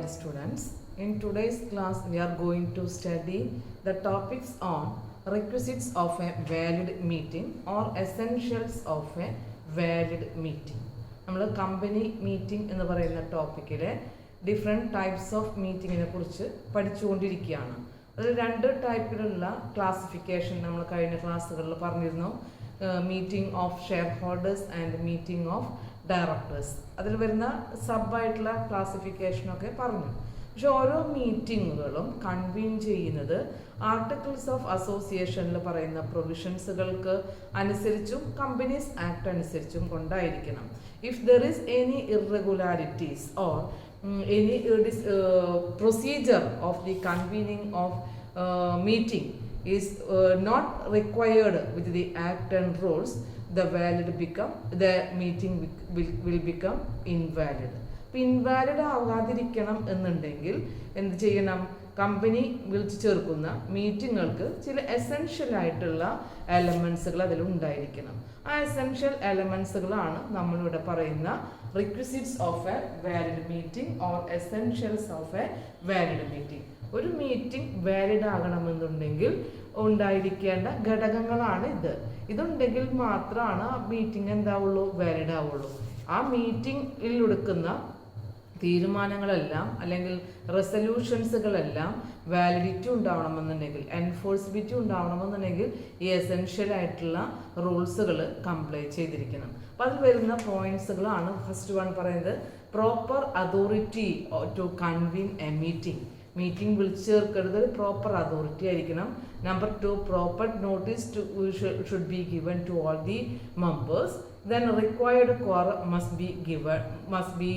dear students. In today's class, we are going to study the topics on requisites of a valid meeting or essentials of a valid meeting. നമ്മൾ company meeting എന്ന് പറയുന്ന ടോപ്പിക്കിലെ different types of മീറ്റിങ്ങിനെ കുറിച്ച് പഠിച്ചുകൊണ്ടിരിക്കുകയാണ്. അതിൽ രണ്ട് ടൈപ്പിലുള്ള classification നമ്മൾ കഴിഞ്ഞ ക്ലാസ്സുകളിൽ പറഞ്ഞിരുന്നു. Meeting of shareholders and meeting of directors. അതിൽ വരുന്ന സബായിട്ടുള്ള ക്ലാസിഫിക്കേഷനൊക്കെ പറഞ്ഞു. പക്ഷെ ഓരോ മീറ്റിങ്ങുകളും കൺവീൻ ചെയ്യുന്നത് ആർട്ടിക്കിൾസ് ഓഫ് അസോസിയേഷനിൽ പറയുന്ന പ്രൊവിഷൻസുകൾക്ക് അനുസരിച്ചും കമ്പനീസ് ആക്ട് അനുസരിച്ചും കൊണ്ടായിരിക്കണം. If there is any irregularities or any procedure of the convening of meeting is not required with the act and rules, the meeting will become invalid. Invalid ആകാതിരിക്കണം എന്നുണ്ടെങ്കിൽ എന്ത് ചെയ്യണം? കമ്പനി വിളിച്ച് ചേർക്കുന്ന മീറ്റിങ്ങുകൾക്ക് ചില എസെൻഷ്യൽ ആയിട്ടുള്ള എലമെന്റ്സുകൾ അതിലുണ്ടായിരിക്കണം. ആ എസെൻഷ്യൽ എലമെന്റ്സുകളാണ് നമ്മളിവിടെ പറയുന്ന requisites of a valid meeting or essentials of a valid meeting. ഒരു മീറ്റിംഗ് വാലിഡ് ആകണമെന്നുണ്ടെങ്കിൽ ഉണ്ടായിരിക്കേണ്ട ഘടകങ്ങളാണ് ഇത്. ഇതുണ്ടെങ്കിൽ മാത്രമാണ് ആ മീറ്റിംഗ് എന്താവുള്ളൂ, വാലിഡ് ആവുള്ളൂ. ആ മീറ്റിംഗിൽ എടുക്കുന്ന തീരുമാനങ്ങളെല്ലാം അല്ലെങ്കിൽ റെസൊല്യൂഷൻസുകളെല്ലാം വാലിഡിറ്റി ഉണ്ടാവണമെന്നുണ്ടെങ്കിൽ, എൻഫോഴ്സിബിലിറ്റി ഉണ്ടാവണമെന്നുണ്ടെങ്കിൽ ഈ എസെൻഷ്യൽ ആയിട്ടുള്ള റൂൾസുകൾ കംപ്ലൈ ചെയ്തിരിക്കണം. അപ്പം അതിൽ വരുന്ന പോയിന്റ്സുകളാണ് ഫസ്റ്റ് വൺ പറയുന്നത്, proper authority to convene a meeting. Meeting വിളിച്ചു ചേർക്കുന്നത് പ്രോപ്പർ അതോറിറ്റി ആയിരിക്കണം. Number 2, proper notice should be given to all the members. Then required quorum must be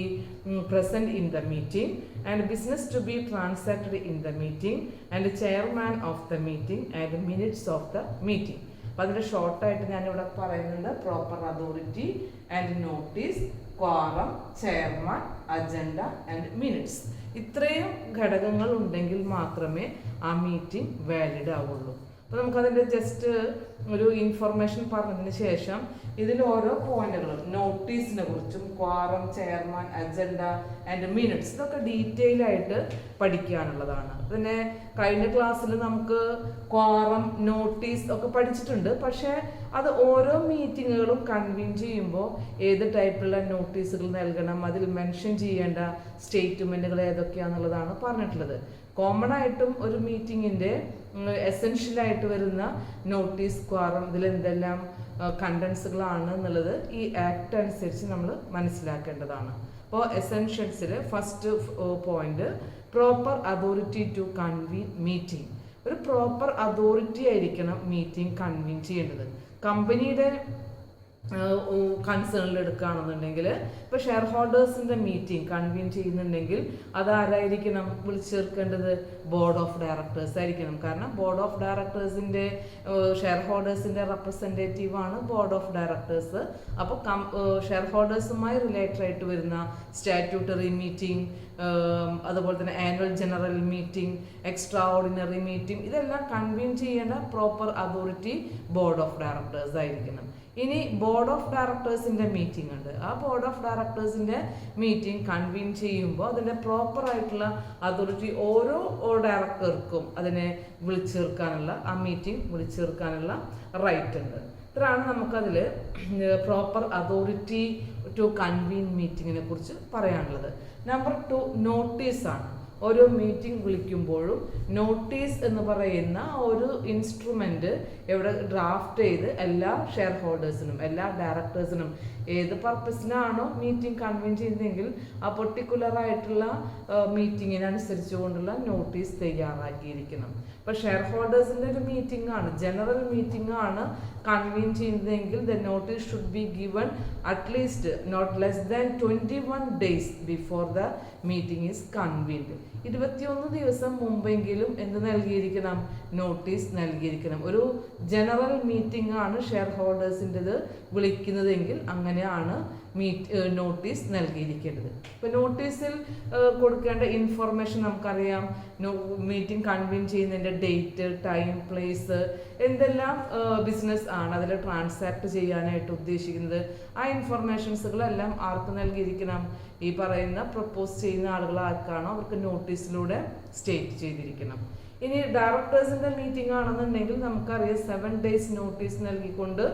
present in the meeting, and business to be transacted in the meeting, and chairman of the meeting and minutes of the meeting. അപ്പോൾ അതിൻ്റെ ഷോർട്ടായിട്ട് ഞാനിവിടെ പറയുന്നുണ്ട്, proper authority and notice, quorum, chairman, agenda and minutes. ഇത്രയും ഘടകങ്ങൾ ഉണ്ടെങ്കിൽ മാത്രമേ ആ മീറ്റിംഗ് വാലിഡ് ആവുള്ളൂ. അപ്പോൾ നമുക്കതിൻ്റെ ജസ്റ്റ് ഒരു ഇൻഫർമേഷൻ പറഞ്ഞതിന് ശേഷം ഇതിൽ ഓരോ പോയിന്റുകളും, നോട്ടീസിനെ കുറിച്ചും quorum, chairman, agenda and minutes, ഇതൊക്കെ ഡീറ്റെയിൽ ആയിട്ട് പഠിക്കാനുള്ളതാണ്. പിന്നെ കഴിഞ്ഞ ക്ലാസ്സിൽ നമുക്ക് ക്വാറം, നോട്ടീസ് ഒക്കെ പഠിച്ചിട്ടുണ്ട്. പക്ഷേ അത് ഓരോ മീറ്റിങ്ങുകളും കൺവീൻ ചെയ്യുമ്പോൾ ഏത് ടൈപ്പിലുള്ള നോട്ടീസുകൾ നൽകണം, അതിൽ മെൻഷൻ ചെയ്യേണ്ട സ്റ്റേറ്റ്മെന്റുകൾ ഏതൊക്കെയാണെന്നുള്ളതാണ് പറഞ്ഞിട്ടുള്ളത്. കോമൺ ആയിട്ടും ഒരു മീറ്റിങ്ങിൻ്റെ എസെൻഷ്യലായിട്ട് വരുന്ന നോട്ടീസ്, ക്വാറം, ഇതിലെന്തെല്ലാം കണ്ടൻസുകളാണ് എന്നുള്ളത് ഈ ആക്ട് അനുസരിച്ച് നമ്മൾ മനസ്സിലാക്കേണ്ടതാണ്. അപ്പോൾ എസെൻഷ്യൽസിൽ first point, proper authority to convene meeting. ഒരു പ്രോപ്പർ അതോറിറ്റി ആയിരിക്കണം മീറ്റിംഗ് കൺവീൻ ചെയ്യേണ്ടത്. കമ്പനിയുടെ കൺസേണിൽ എടുക്കുകയാണെന്നുണ്ടെങ്കിൽ, ഇപ്പോൾ ഷെയർ ഹോൾഡേഴ്സിൻ്റെ മീറ്റിംഗ് കൺവീൻ ചെയ്യുന്നുണ്ടെങ്കിൽ അതാരായിരിക്കണം വിളിച്ചു ചേർക്കേണ്ടത്? ബോർഡ് ഓഫ് ഡയറക്ടേഴ്സ് ആയിരിക്കണം. കാരണം ബോർഡ് ഓഫ് ഡയറക്ടേഴ്സിൻ്റെ ഷെയർ ഹോൾഡേഴ്സിൻ്റെ റെപ്രസെൻറ്റേറ്റീവ് ആണ് ബോർഡ് ഓഫ് ഡയറക്ടേഴ്സ്. അപ്പോൾ ഷെയർ ഹോൾഡേഴ്സുമായി റിലേറ്റഡ് ആയിട്ട് വരുന്ന സ്റ്റാറ്റ്യൂട്ടറി മീറ്റിംഗ്, അതുപോലെ തന്നെ annual general meeting, extra ordinary meeting, ഇതെല്ലാം കൺവീൻ ചെയ്യേണ്ട proper authority board of directors ആയിരിക്കണം. ഇനി ബോർഡ് ഓഫ് ഡയറക്ടേഴ്സിൻ്റെ മീറ്റിംഗ് ഉണ്ട്. ആ ബോർഡ് ഓഫ് ഡയറക്ടേഴ്സിൻ്റെ മീറ്റിംഗ് കൺവീൻ ചെയ്യുമ്പോൾ അതിൻ്റെ പ്രോപ്പർ ആയിട്ടുള്ള അതോറിറ്റി ഓരോ ഡയറക്ടർക്കും അതിനെ വിളിച്ചു ചേർക്കാനുള്ള, ആ മീറ്റിംഗ് വിളിച്ചു ചേർക്കാനുള്ള റൈറ്റ് ഉണ്ട്. ഇത്രയാണ് നമുക്കതിൽ പ്രോപ്പർ അതോറിറ്റി ടു കൺവീൻ മീറ്റിങ്ങിനെ കുറിച്ച് പറയാനുള്ളത്. നമ്പർ 2, നോട്ടീസാണ്. ഓരോ മീറ്റിംഗ് വിളിക്കുമ്പോഴും നോട്ടീസ് എന്ന് പറയുന്ന ഒരു ഇൻസ്ട്രുമെന്റ് ഇവിടെ ഡ്രാഫ്റ്റ് ചെയ്ത് എല്ലാ ഷെയർ ഹോൾഡേഴ്സിനും, എല്ലാ ഡയറക്ടേഴ്സിനും ഏത് പർപ്പസിനാണോ മീറ്റിംഗ് കൺവീൻ ചെയ്യുന്നതെങ്കിൽ ആ പെർട്ടിക്കുലർ ആയിട്ടുള്ള മീറ്റിങ്ങിനനുസരിച്ച് കൊണ്ടുള്ള നോട്ടീസ് തയ്യാറാക്കിയിരിക്കണം. ഇപ്പോൾ ഷെയർ ഹോൾഡേഴ്സിൻ്റെ ഒരു മീറ്റിംഗ് ആണ്, ജനറൽ മീറ്റിംഗ് ആണ് കൺവീൻ ചെയ്യുന്നതെങ്കിൽ the notice should be given at least not less than 21 days before the meeting is convened. 21 ദിവസം മുമ്പെങ്കിലും എന്ത് നൽകിയിരിക്കണം? നോട്ടീസ് നൽകിയിരിക്കണം. ഒരു ജനറൽ മീറ്റിംഗ് ആണ് ഷെയർ ഹോൾഡേഴ്സിൻ്റെത് വിളിക്കുന്നതെങ്കിൽ അങ്ങനെയാണ് നോട്ടീസ് നൽകിയിരിക്കേണ്ടത്. ഇപ്പോൾ നോട്ടീസിൽ കൊടുക്കേണ്ട ഇൻഫർമേഷൻ നമുക്കറിയാം. മീറ്റിംഗ് കൺവീൻ ചെയ്യുന്നതിൻ്റെ ഡേറ്റ്, ടൈം, പ്ലേസ്, എന്തെല്ലാം ബിസിനസ് ആണ് അതിൽ ട്രാൻസാക്ട് ചെയ്യാനായിട്ട് ഉദ്ദേശിക്കുന്നത്, ആ ഇൻഫർമേഷൻസുകളെല്ലാം ആർക്ക് നൽകിയിരിക്കണം? ഈ പറയുന്ന പ്രപ്പോസ് ചെയ്യുന്ന ആളുകൾ ആർക്കാണോ അവർക്ക് നോട്ടീസിലൂടെ സ്റ്റേറ്റ് ചെയ്തിരിക്കണം. ഇനി ഡയറക്ടേഴ്സിൻ്റെ മീറ്റിംഗ് ആണെന്നുണ്ടെങ്കിൽ നമുക്കറിയാം 7 days നോട്ടീസ് നൽകിക്കൊണ്ട്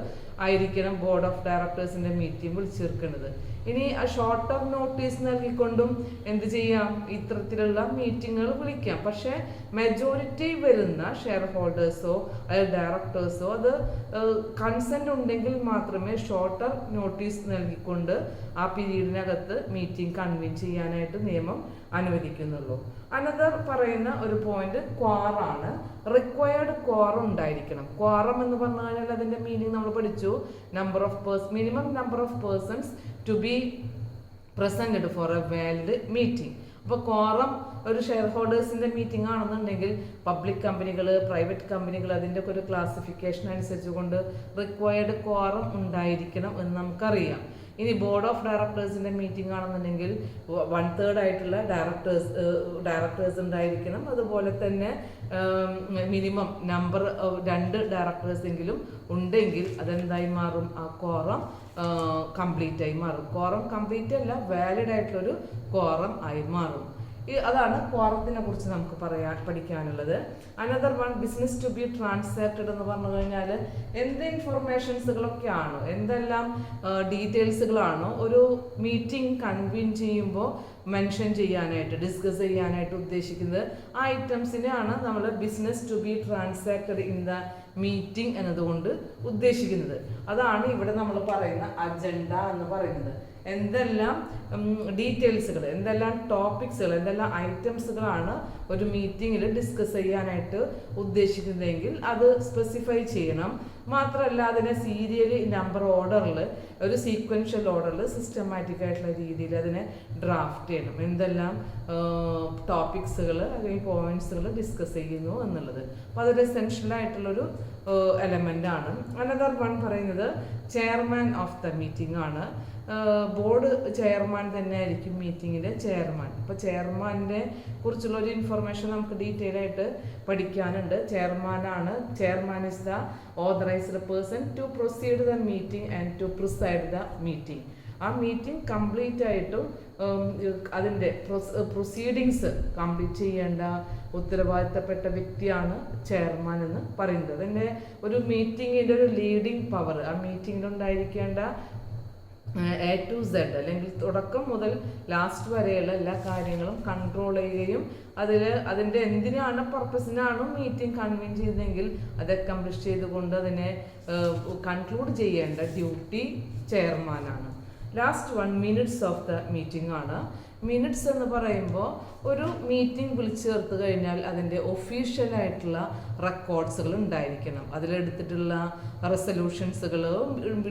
ആയിരിക്കണം ബോർഡ് ഓഫ് ഡയറക്ടേഴ്സിൻ്റെ മീറ്റിംഗ് വിളിച്ചു ചേർക്കുന്നത്. ഇനി ആ ഷോർട്ട് ടേം നോട്ടീസ് നൽകിക്കൊണ്ടും എന്ത് ചെയ്യാം? ഇത്തരത്തിലുള്ള മീറ്റിങ്ങുകൾ വിളിക്കാം. പക്ഷേ മെജോറിറ്റി വരുന്ന ഷെയർ ഹോൾഡേഴ്സോ അല്ലെങ്കിൽ ഡയറക്ടേഴ്സോ അത് കൺസെൻറ്റ് ഉണ്ടെങ്കിൽ മാത്രമേ ഷോർട്ട് ടേം നോട്ടീസ് നൽകിക്കൊണ്ട് ആ പീരീഡിനകത്ത് മീറ്റിംഗ് കൺവീൻ ചെയ്യാനായിട്ട് നിയമം അനുവദിക്കുന്നുള്ളൂ. അനദർ പറയുന്ന ഒരു പോയിന്റ് ക്വാറാണ്. റിക്വയർഡ് ക്വാറം ഉണ്ടായിരിക്കണം. ക്വാറം എന്ന് പറഞ്ഞു കഴിഞ്ഞാൽ അതിൻ്റെ മീനിങ് നമ്മൾ പഠിച്ചു. Minimum number of persons to be presented for a valid meeting. അപ്പോൾ ക്വാറം ഒരു ഷെയർ ഹോൾഡേഴ്സിൻ്റെ മീറ്റിംഗ് ആണെന്നുണ്ടെങ്കിൽ പബ്ലിക് കമ്പനികൾ, പ്രൈവറ്റ് കമ്പനികൾ അതിൻ്റെ ഒക്കെ ഒരു ക്ലാസിഫിക്കേഷൻ അനുസരിച്ച് കൊണ്ട് റിക്വയർഡ് ക്വാറം ഉണ്ടായിരിക്കണം എന്ന് നമുക്കറിയാം. ഇനി ബോർഡ് ഓഫ് ഡയറക്ടേഴ്സിൻ്റെ മീറ്റിംഗ് ആണെന്നുണ്ടെങ്കിൽ 1/3 ആയിട്ടുള്ള ഡയറക്ടേഴ്സ് ഉണ്ടായിരിക്കണം. അതുപോലെ തന്നെ മിനിമം നമ്പർ 2 ഡയറക്ടേഴ്സെങ്കിലും ഉണ്ടെങ്കിൽ അതെന്തായി മാറും? ആ ക്വാറം കംപ്ലീറ്റ് ആയി മാറും. ക്വാറം കംപ്ലീറ്റ് അല്ല, വാലിഡ് ആയിട്ടുള്ളൊരു ക്വാറം ആയി മാറും. അതാണ് ക്വാറത്തിനെ കുറിച്ച് നമുക്ക് പഠിക്കാനുള്ളത്. Another one, business to be transacted എന്ന് പറഞ്ഞു കഴിഞ്ഞാൽ എന്ത് ഇൻഫർമേഷൻസുകളൊക്കെയാണോ, എന്തെല്ലാം ഡീറ്റെയിൽസുകളാണോ ഒരു മീറ്റിംഗ് കൺവീൻ ചെയ്യുമ്പോൾ മെൻഷൻ ചെയ്യാനായിട്ട്, ഡിസ്കസ് ചെയ്യാനായിട്ട് ഉദ്ദേശിക്കുന്നത്, ആ ഐറ്റംസിനെയാണ് നമ്മൾ business to be transacted in the meeting എന്നതുകൊണ്ട് ഉദ്ദേശിക്കുന്നത്. അതാണ് ഇവിടെ നമ്മൾ പറയുന്ന അജണ്ട എന്ന് പറയുന്നത്. എന്തെല്ലാം ഡീറ്റെയിൽസുകൾ, എന്തെല്ലാം ടോപ്പിക്സുകൾ, എന്തെല്ലാം ഐറ്റംസുകളാണ് ഒരു മീറ്റിങ്ങിൽ ഡിസ്കസ് ചെയ്യാനായിട്ട് ഉദ്ദേശിക്കുന്നതെങ്കിൽ അത് സ്പെസിഫൈ ചെയ്യണം. മാത്രമല്ല അതിനെ സീരിയൽ നമ്പർ ഓർഡറിൽ, ഒരു സീക്വൻഷ്യൽ ഓർഡറിൽ സിസ്റ്റമാറ്റിക് ആയിട്ടുള്ള രീതിയിൽ അതിനെ ഡ്രാഫ്റ്റ് ചെയ്യണം. എന്തെല്ലാം ടോപ്പിക്സുകൾ അല്ലെങ്കിൽ പോയിന്റ്സുകൾ ഡിസ്കസ് ചെയ്യുന്നു എന്നുള്ളത്. അപ്പോൾ അതൊരു എസെൻഷ്യൽ ആയിട്ടുള്ളൊരു എലമെൻ്റ് ആണ്. അനദർ വൺ പറയുന്നത് ചെയർമാൻ ഓഫ് ദ മീറ്റിംഗ് ആണ്. ബോർഡ് ചെയർമാൻ തന്നെ ആയിരിക്കും മീറ്റിങ്ങിൻ്റെ ചെയർമാൻ. ഇപ്പോൾ ചെയർമാനിനെ കുറിച്ചുള്ള ഒരു ഇൻഫർമേഷൻ നമുക്ക് ഡീറ്റെയിൽ ആയിട്ട് പഠിക്കാനുണ്ട്. Chairman is the authorised person to proceed the meeting and to preside the meeting. ആ മീറ്റിംഗ് കംപ്ലീറ്റ് ആയിട്ടും അതിൻ്റെ പ്രൊസീഡിങ്സ് കംപ്ലീറ്റ് ചെയ്യേണ്ട ഉത്തരവാദിത്തപ്പെട്ട വ്യക്തിയാണ് ചെയർമാൻ എന്ന് പറയുന്നത്. അതിൻ്റെ ഒരു മീറ്റിങ്ങിൻ്റെ ഒരു ലീഡിങ് പവർ, ആ മീറ്റിങ്ങിലുണ്ടായിരിക്കേണ്ട A to Z അല്ലെങ്കിൽ തുടക്കം മുതൽ ലാസ്റ്റ് വരെയുള്ള എല്ലാ കാര്യങ്ങളും കൺട്രോൾ ചെയ്യുകയും അതിൻ്റെ എന്തിനാണ് പർപ്പസിനാണോ മീറ്റിംഗ് കൺവീൻ ചെയ്തതെങ്കിൽ അത് അക്കംപ്ലിഷ് ചെയ്തുകൊണ്ട് അതിനെ കൺക്ലൂഡ് ചെയ്യേണ്ട ഡ്യൂട്ടി ചെയർമാനാണ്. Last one, minutes of the meeting ആണ്. മിനിറ്റ്സ് എന്ന് പറയുമ്പോൾ ഒരു മീറ്റിംഗ് വിളിച്ചു ചേർത്ത് കഴിഞ്ഞാൽ അതിൻ്റെ ഒഫീഷ്യലായിട്ടുള്ള റെക്കോർഡ്സുകൾ ഉണ്ടായിരിക്കണം. അതിലെടുത്തിട്ടുള്ള റെസൊല്യൂഷൻസുകൾ,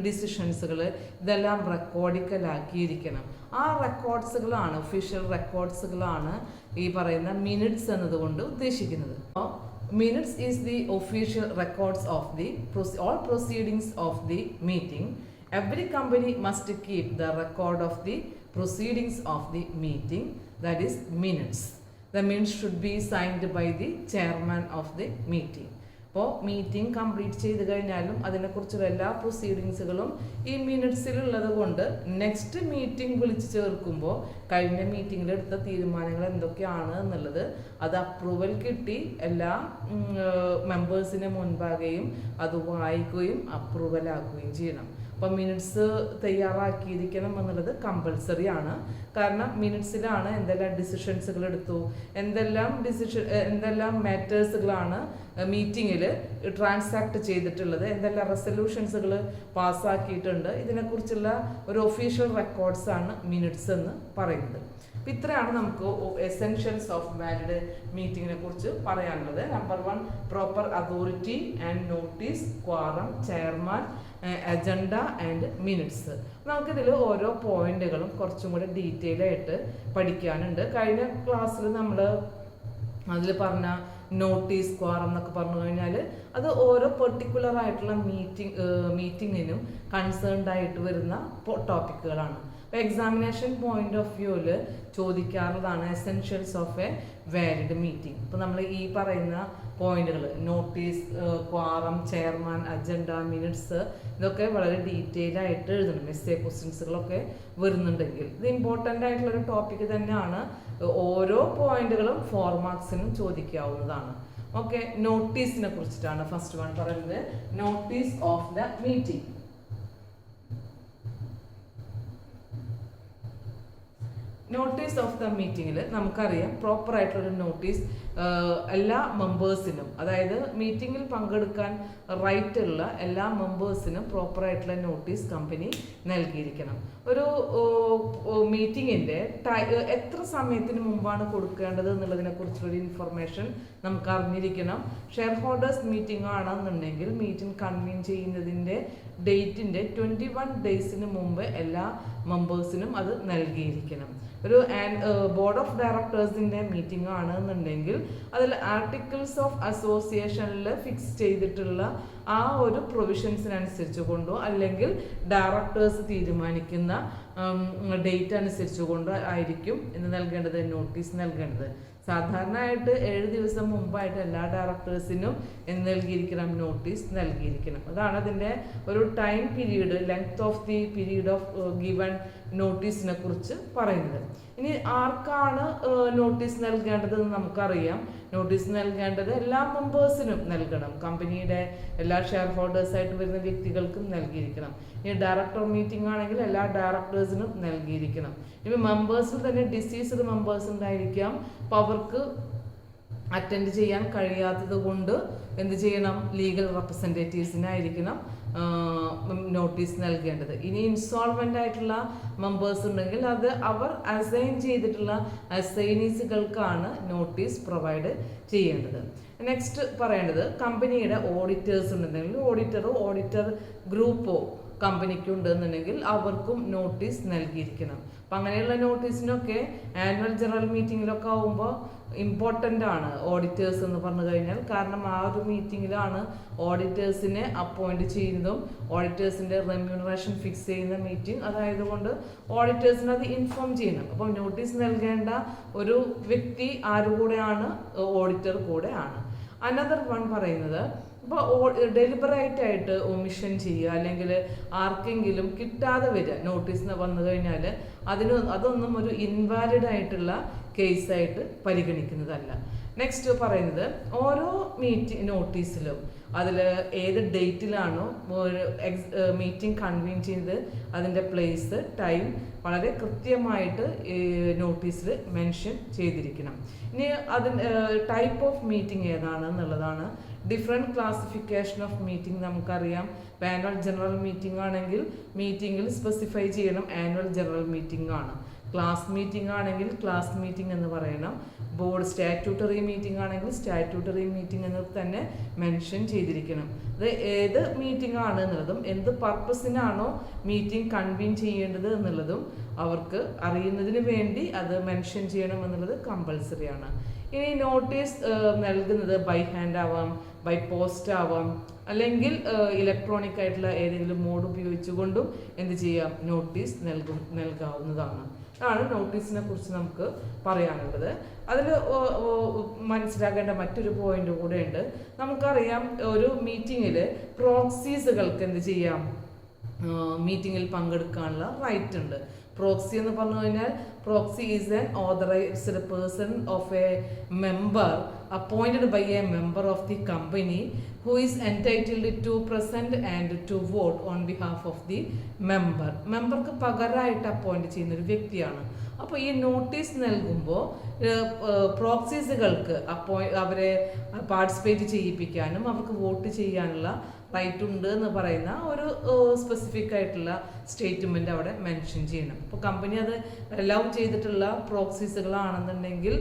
ഡിസിഷൻസുകൾ ഇതെല്ലാം റെക്കോർഡിക്കലാക്കിയിരിക്കണം. ആ റെക്കോർഡ്സുകളാണ്, ഒഫീഷ്യൽ റെക്കോർഡ്സുകളാണ് ഈ പറയുന്ന മിനിറ്റ്സ് എന്നതുകൊണ്ട് ഉദ്ദേശിക്കുന്നത്. Minutes is the official records of the all proceedings of the meeting. Every company must keep the record of the proceedings of the meeting, that is minutes. The minutes should be signed by the chairman of the meeting. അപ്പോൾ meeting complete ചെയ്ത് കഴിഞ്ഞാലും അതിനെക്കുറിച്ചുള്ള എല്ലാ പ്രൊസീഡിങ്സുകളും ഈ മിനിറ്റ്സിലുള്ളത് കൊണ്ട് next meeting വിളിച്ച് ചേർക്കുമ്പോൾ കഴിഞ്ഞ മീറ്റിങ്ങിൽ എടുത്ത തീരുമാനങ്ങൾ എന്തൊക്കെയാണ് എന്നുള്ളത് അത് അപ്രൂവൽ കിട്ടി എല്ലാ മെമ്പേഴ്സിന് മുൻപാകെയും അത് വായിക്കുകയും അപ്രൂവലാക്കുകയും ചെയ്യണം. അപ്പം മിനിറ്റ്സ് തയ്യാറാക്കിയിരിക്കണം എന്നുള്ളത് കമ്പൽസറി ആണ്. കാരണം മിനിറ്റ്സിലാണ് എന്തെല്ലാം ഡിസിഷൻസുകൾ എടുത്തു, എന്തെല്ലാം മാറ്റേഴ്സുകളാണ് മീറ്റിങ്ങിൽ ട്രാൻസാക്ട് ചെയ്തിട്ടുള്ളത്, എന്തെല്ലാം റെസൊല്യൂഷൻസുകൾ പാസ്സാക്കിയിട്ടുണ്ട്, ഇതിനെക്കുറിച്ചുള്ള ഒരു ഒഫീഷ്യൽ റെക്കോർഡ്സാണ് മിനിറ്റ്സ് എന്ന് പറയുന്നത്. അപ്പം ഇത്രയാണ് നമുക്ക് എസെൻഷ്യൽസ് ഓഫ് വാലിഡ് മീറ്റിങ്ങിനെ കുറിച്ച് പറയാനുള്ളത്. Number 1, proper authority and notice, quorum, chairman, agenda and minutes. നമുക്കിതിൽ ഓരോ പോയിന്റുകളും കുറച്ചും കൂടെ ഡീറ്റെയിൽ ആയിട്ട് പഠിക്കാനുണ്ട്. കഴിഞ്ഞ ക്ലാസ്സിൽ നമ്മൾ അതിൽ പറഞ്ഞ നോട്ടീസ്, ക്വാറം എന്നൊക്കെ പറഞ്ഞു കഴിഞ്ഞാൽ അത് ഓരോ പെർട്ടിക്കുലർ ആയിട്ടുള്ള മീറ്റിങ്ങിനും കൺസേൺഡ് ആയിട്ട് വരുന്ന ടോപ്പിക്കുകളാണ്. അപ്പോൾ എക്സാമിനേഷൻ പോയിന്റ് ഓഫ് വ്യൂവിൽ ചോദിക്കാറുള്ളതാണ് essentials of a valid meeting. ഇപ്പോൾ നമ്മൾ ഈ പറയുന്ന പോയിന്റുകൾ notice, quorum, chairman, agenda, minutes ഇതൊക്കെ വളരെ ഡീറ്റെയിൽ ആയിട്ട് എഴുതണം. എസ്സേ ക്വസ്റ്റ്യൻസുകളൊക്കെ വരുന്നുണ്ടെങ്കിൽ ഇത് ഇമ്പോർട്ടൻ്റ് ആയിട്ടുള്ളൊരു ടോപ്പിക് തന്നെയാണ്. ഓരോ പോയിന്റുകളും 4 മാർക്സിനും ചോദിക്കാവുന്നതാണ്. ഓക്കെ, നോട്ടീസിനെ കുറിച്ചിട്ടാണ് ഫസ്റ്റ് വൺ പറയുന്നത്. Notice of the meeting. Notice of the മീറ്റിങ്ങിൽ നമുക്കറിയാം പ്രോപ്പർ ആയിട്ടുള്ളൊരു നോട്ടീസ് എല്ലാ മെമ്പേഴ്സിനും, അതായത് മീറ്റിങ്ങിൽ പങ്കെടുക്കാൻ റൈറ്റ് ഉള്ള എല്ലാ മെമ്പേഴ്സിനും പ്രോപ്പർ ആയിട്ടുള്ള നോട്ടീസ് കമ്പനി നൽകിയിരിക്കണം. ഒരു മീറ്റിങ്ങിൻ്റെ എത്ര സമയത്തിന് മുമ്പാണ് കൊടുക്കേണ്ടത് എന്നുള്ളതിനെ കുറിച്ചുള്ളൊരു ഇൻഫർമേഷൻ നമുക്ക് അറിഞ്ഞിരിക്കണം. ഷെയർ ഹോൾഡേഴ്സ് മീറ്റിംഗ് ആണെന്നുണ്ടെങ്കിൽ മീറ്റിംഗ് കൺവീൻ ചെയ്യുന്നതിൻ്റെ ഡേറ്റിൻ്റെ 21 ഡേയ്സിന് മുമ്പ് എല്ലാ മെമ്പേഴ്സിനും അത് നൽകിയിരിക്കണം. ഒരു ബോർഡ് ഓഫ് ഡയറക്ടേഴ്സിൻ്റെ മീറ്റിംഗ് ആണെന്നുണ്ടെങ്കിൽ അതിൽ ആർട്ടിക്കിൾസ് ഓഫ് അസോസിയേഷനിൽ ഫിക്സ് ചെയ്തിട്ടുള്ള ആ ഒരു പ്രൊവിഷൻസിനനുസരിച്ച് കൊണ്ടോ അല്ലെങ്കിൽ ഡയറക്ടേഴ്സ് തീരുമാനിക്കുന്ന ഡേറ്റ് അനുസരിച്ച് കൊണ്ടോ ആയിരിക്കും എന്ന് നൽകേണ്ടത്, നോട്ടീസ് നൽകേണ്ടത്. സാധാരണയായിട്ട് 7 ദിവസം മുമ്പായിട്ട് എല്ലാ ഡയറക്ടേഴ്സിനും നൽകിയിരിക്കണം, നോട്ടീസ് നൽകിയിരിക്കണം. അതാണ് അതിൻ്റെ ഒരു time period, length of the period of given നോട്ടീസിനെ കുറിച്ച് പറയുന്നത്. ഇനി ആർക്കാണ് നോട്ടീസ് നൽകേണ്ടതെന്ന് നമുക്കറിയാം. നോട്ടീസ് നൽകേണ്ടത് എല്ലാ മെമ്പേഴ്സിനും നൽകണം. കമ്പനിയുടെ എല്ലാ ഷെയർ ഹോൾഡേഴ്സായിട്ട് വരുന്ന വ്യക്തികൾക്കും നൽകിയിരിക്കണം. ഇനി ഡയറക്ടർ മീറ്റിംഗ് ആണെങ്കിൽ എല്ലാ ഡയറക്ടേഴ്സിനും നൽകിയിരിക്കണം. ഇനി മെമ്പേഴ്സിൽ തന്നെ ഡിസീസ്ഡ് മെമ്പേഴ്സ് ഉണ്ടായിരിക്കാം. അപ്പോൾ അവർക്ക് അറ്റൻഡ് ചെയ്യാൻ കഴിയാത്തത് കൊണ്ട് എന്ത് ചെയ്യണം, ലീഗൽ റെപ്രസെൻറ്റേറ്റീവ്സിനായിരിക്കണം നോട്ടീസ് നൽകേണ്ടത്. ഇനി ഇൻസോൾവെൻ്റ് ആയിട്ടുള്ള മെമ്പേഴ്സ് ഉണ്ടെങ്കിൽ അത് അവർ അസൈൻ ചെയ്തിട്ടുള്ള അസൈനീസുകൾക്കാണ് നോട്ടീസ് പ്രൊവൈഡ് ചെയ്യേണ്ടത്. നെക്സ്റ്റ് പറയേണ്ടത് കമ്പനിയുടെ ഓഡിറ്റേഴ്സ് ഉണ്ടെങ്കിൽ ഓഡിറ്ററോ ഓഡിറ്റർ ഗ്രൂപ്പോ കമ്പനിക്കുണ്ടെന്നുണ്ടെങ്കിൽ അവർക്കും നോട്ടീസ് നൽകിയിരിക്കണം. അപ്പം അങ്ങനെയുള്ള നോട്ടീസിനൊക്കെ ആനുവൽ ജനറൽ മീറ്റിങ്ങിലൊക്കെ ആകുമ്പോൾ ഇമ്പോർട്ടൻ്റ് ആണ് ഓഡിറ്റേഴ്സ് എന്ന് പറഞ്ഞു കഴിഞ്ഞാൽ. കാരണം ആ ഒരു മീറ്റിങ്ങിലാണ് ഓഡിറ്റേഴ്സിനെ അപ്പോയിൻറ്റ് ചെയ്യുന്നതും ഓഡിറ്റേഴ്സിൻ്റെ റെമ്യൂണറേഷൻ ഫിക്സ് ചെയ്യുന്ന മീറ്റിംഗ്. അതായത് കൊണ്ട് ഓഡിറ്റേഴ്സിന് അത് ഇൻഫോം ചെയ്യണം. അപ്പം നോട്ടീസ് നൽകേണ്ട ഒരു വ്യക്തി ആരുകൂടെയാണ്, ഓഡിറ്റർ കൂടെ ആണ്. അനദർ വൺ പറയുന്നത് ഇപ്പോൾ ഡെലിബറേറ്റ് ആയിട്ട് ഒമിഷൻ ചെയ്യുക അല്ലെങ്കിൽ ആർക്കെങ്കിലും കിട്ടാതെ വരിക നോട്ടീസ് വന്നു കഴിഞ്ഞാൽ അതൊന്നും ഒരു ഇൻവാലിഡ് ആയിട്ടുള്ള കേസായിട്ട് പരിഗണിക്കുന്നതല്ല. നെക്സ്റ്റ് പറയുന്നത് ഓരോ നോട്ടീസിലും അതിൽ ഏത് ഡേറ്റിലാണോ മീറ്റിംഗ് കൺവീൻ ചെയ്ത് അതിൻ്റെ പ്ലേസ്, ടൈം വളരെ കൃത്യമായിട്ട് നോട്ടീസിൽ മെൻഷൻ ചെയ്തിരിക്കണം. ഇനി ടൈപ്പ് ഓഫ് മീറ്റിംഗ് ഏതാണെന്നുള്ളതാണ്. ഡിഫറെൻറ്റ് ക്ലാസിഫിക്കേഷൻ ഓഫ് മീറ്റിംഗ് നമുക്കറിയാം. ആനുവൽ ജനറൽ മീറ്റിംഗ് ആണെങ്കിൽ മീറ്റിംഗിൽ സ്പെസിഫൈ ചെയ്യണം ആനുവൽ ജനറൽ മീറ്റിംഗ് ആണ്. ക്ലാസ് മീറ്റിംഗ് ആണെങ്കിൽ ക്ലാസ് മീറ്റിംഗ് എന്ന് പറയണം. ബോർഡ് സ്റ്റാറ്റ്യൂട്ടറി മീറ്റിംഗ് ആണെങ്കിൽ സ്റ്റാറ്റ്യൂട്ടറി മീറ്റിംഗ് എന്ന് തന്നെ മെൻഷൻ ചെയ്തിരിക്കണം. അത് ഏത് മീറ്റിംഗ് ആണ് എന്നുള്ളതും എന്ത് പർപ്പസിനാണോ മീറ്റിംഗ് കൺവീൻ ചെയ്യേണ്ടത് എന്നുള്ളതും അവർക്ക് അറിയുന്നതിന് വേണ്ടി അത് മെൻഷൻ ചെയ്യണം എന്നുള്ളത് കമ്പൽസറി ആണ്. ഇനി നോട്ടീസ് നൽകുന്നത് ബൈ ഹാൻഡ് ആവാം, ബൈ പോസ്റ്റ് ആവാം, അല്ലെങ്കിൽ ഇലക്ട്രോണിക് ആയിട്ടുള്ള ഏതെങ്കിലും മോഡ് ഉപയോഗിച്ചുകൊണ്ടും എന്ത് ചെയ്യാം, നോട്ടീസ് നൽകാവുന്നതാണ്. ആണ് നോട്ടീസിനെ കുറിച്ച് നമുക്ക് പറയാനുള്ളത്. അതിൽ മനസ്സിലാക്കേണ്ട മറ്റൊരു പോയിന്റ് കൂടെ ഉണ്ട്. നമുക്കറിയാം ഒരു മീറ്റിങ്ങിൽ പ്രോക്സീസുകൾക്ക് എന്ത് ചെയ്യാം, മീറ്റിങ്ങിൽ പങ്കെടുക്കാനുള്ള റൈറ്റ് ഉണ്ട്. പ്രോക്സി എന്ന് പറഞ്ഞു കഴിഞ്ഞാൽ proxy is an authorised person of a member appointed by a member of the company who is entitled to present and to vote on behalf of the member. മെമ്പർക്ക് പകരമായിട്ട് അപ്പോയിന്റ് ചെയ്യുന്ന ഒരു വ്യക്തിയാണ്. അപ്പോൾ ഈ നോട്ടീസ് നൽകുമ്പോൾ പ്രോക്സീസുകൾക്ക് അവരെ പാർട്ടിസിപ്പേറ്റ് ചെയ്യിപ്പിക്കാനും അവർക്ക് vote ചെയ്യാനുള്ള റൈറ്റ് ഉണ്ട് എന്ന് പറയുന്ന ഒരു സ്പെസിഫിക് ആയിട്ടുള്ള സ്റ്റേറ്റ്മെൻറ്റ് അവിടെ മെൻഷൻ ചെയ്യണം. അപ്പോൾ കമ്പനി അത് അലൗ ചെയ്തിട്ടുള്ള പ്രോക്സീസുകളാണെന്നുണ്ടെങ്കിൽ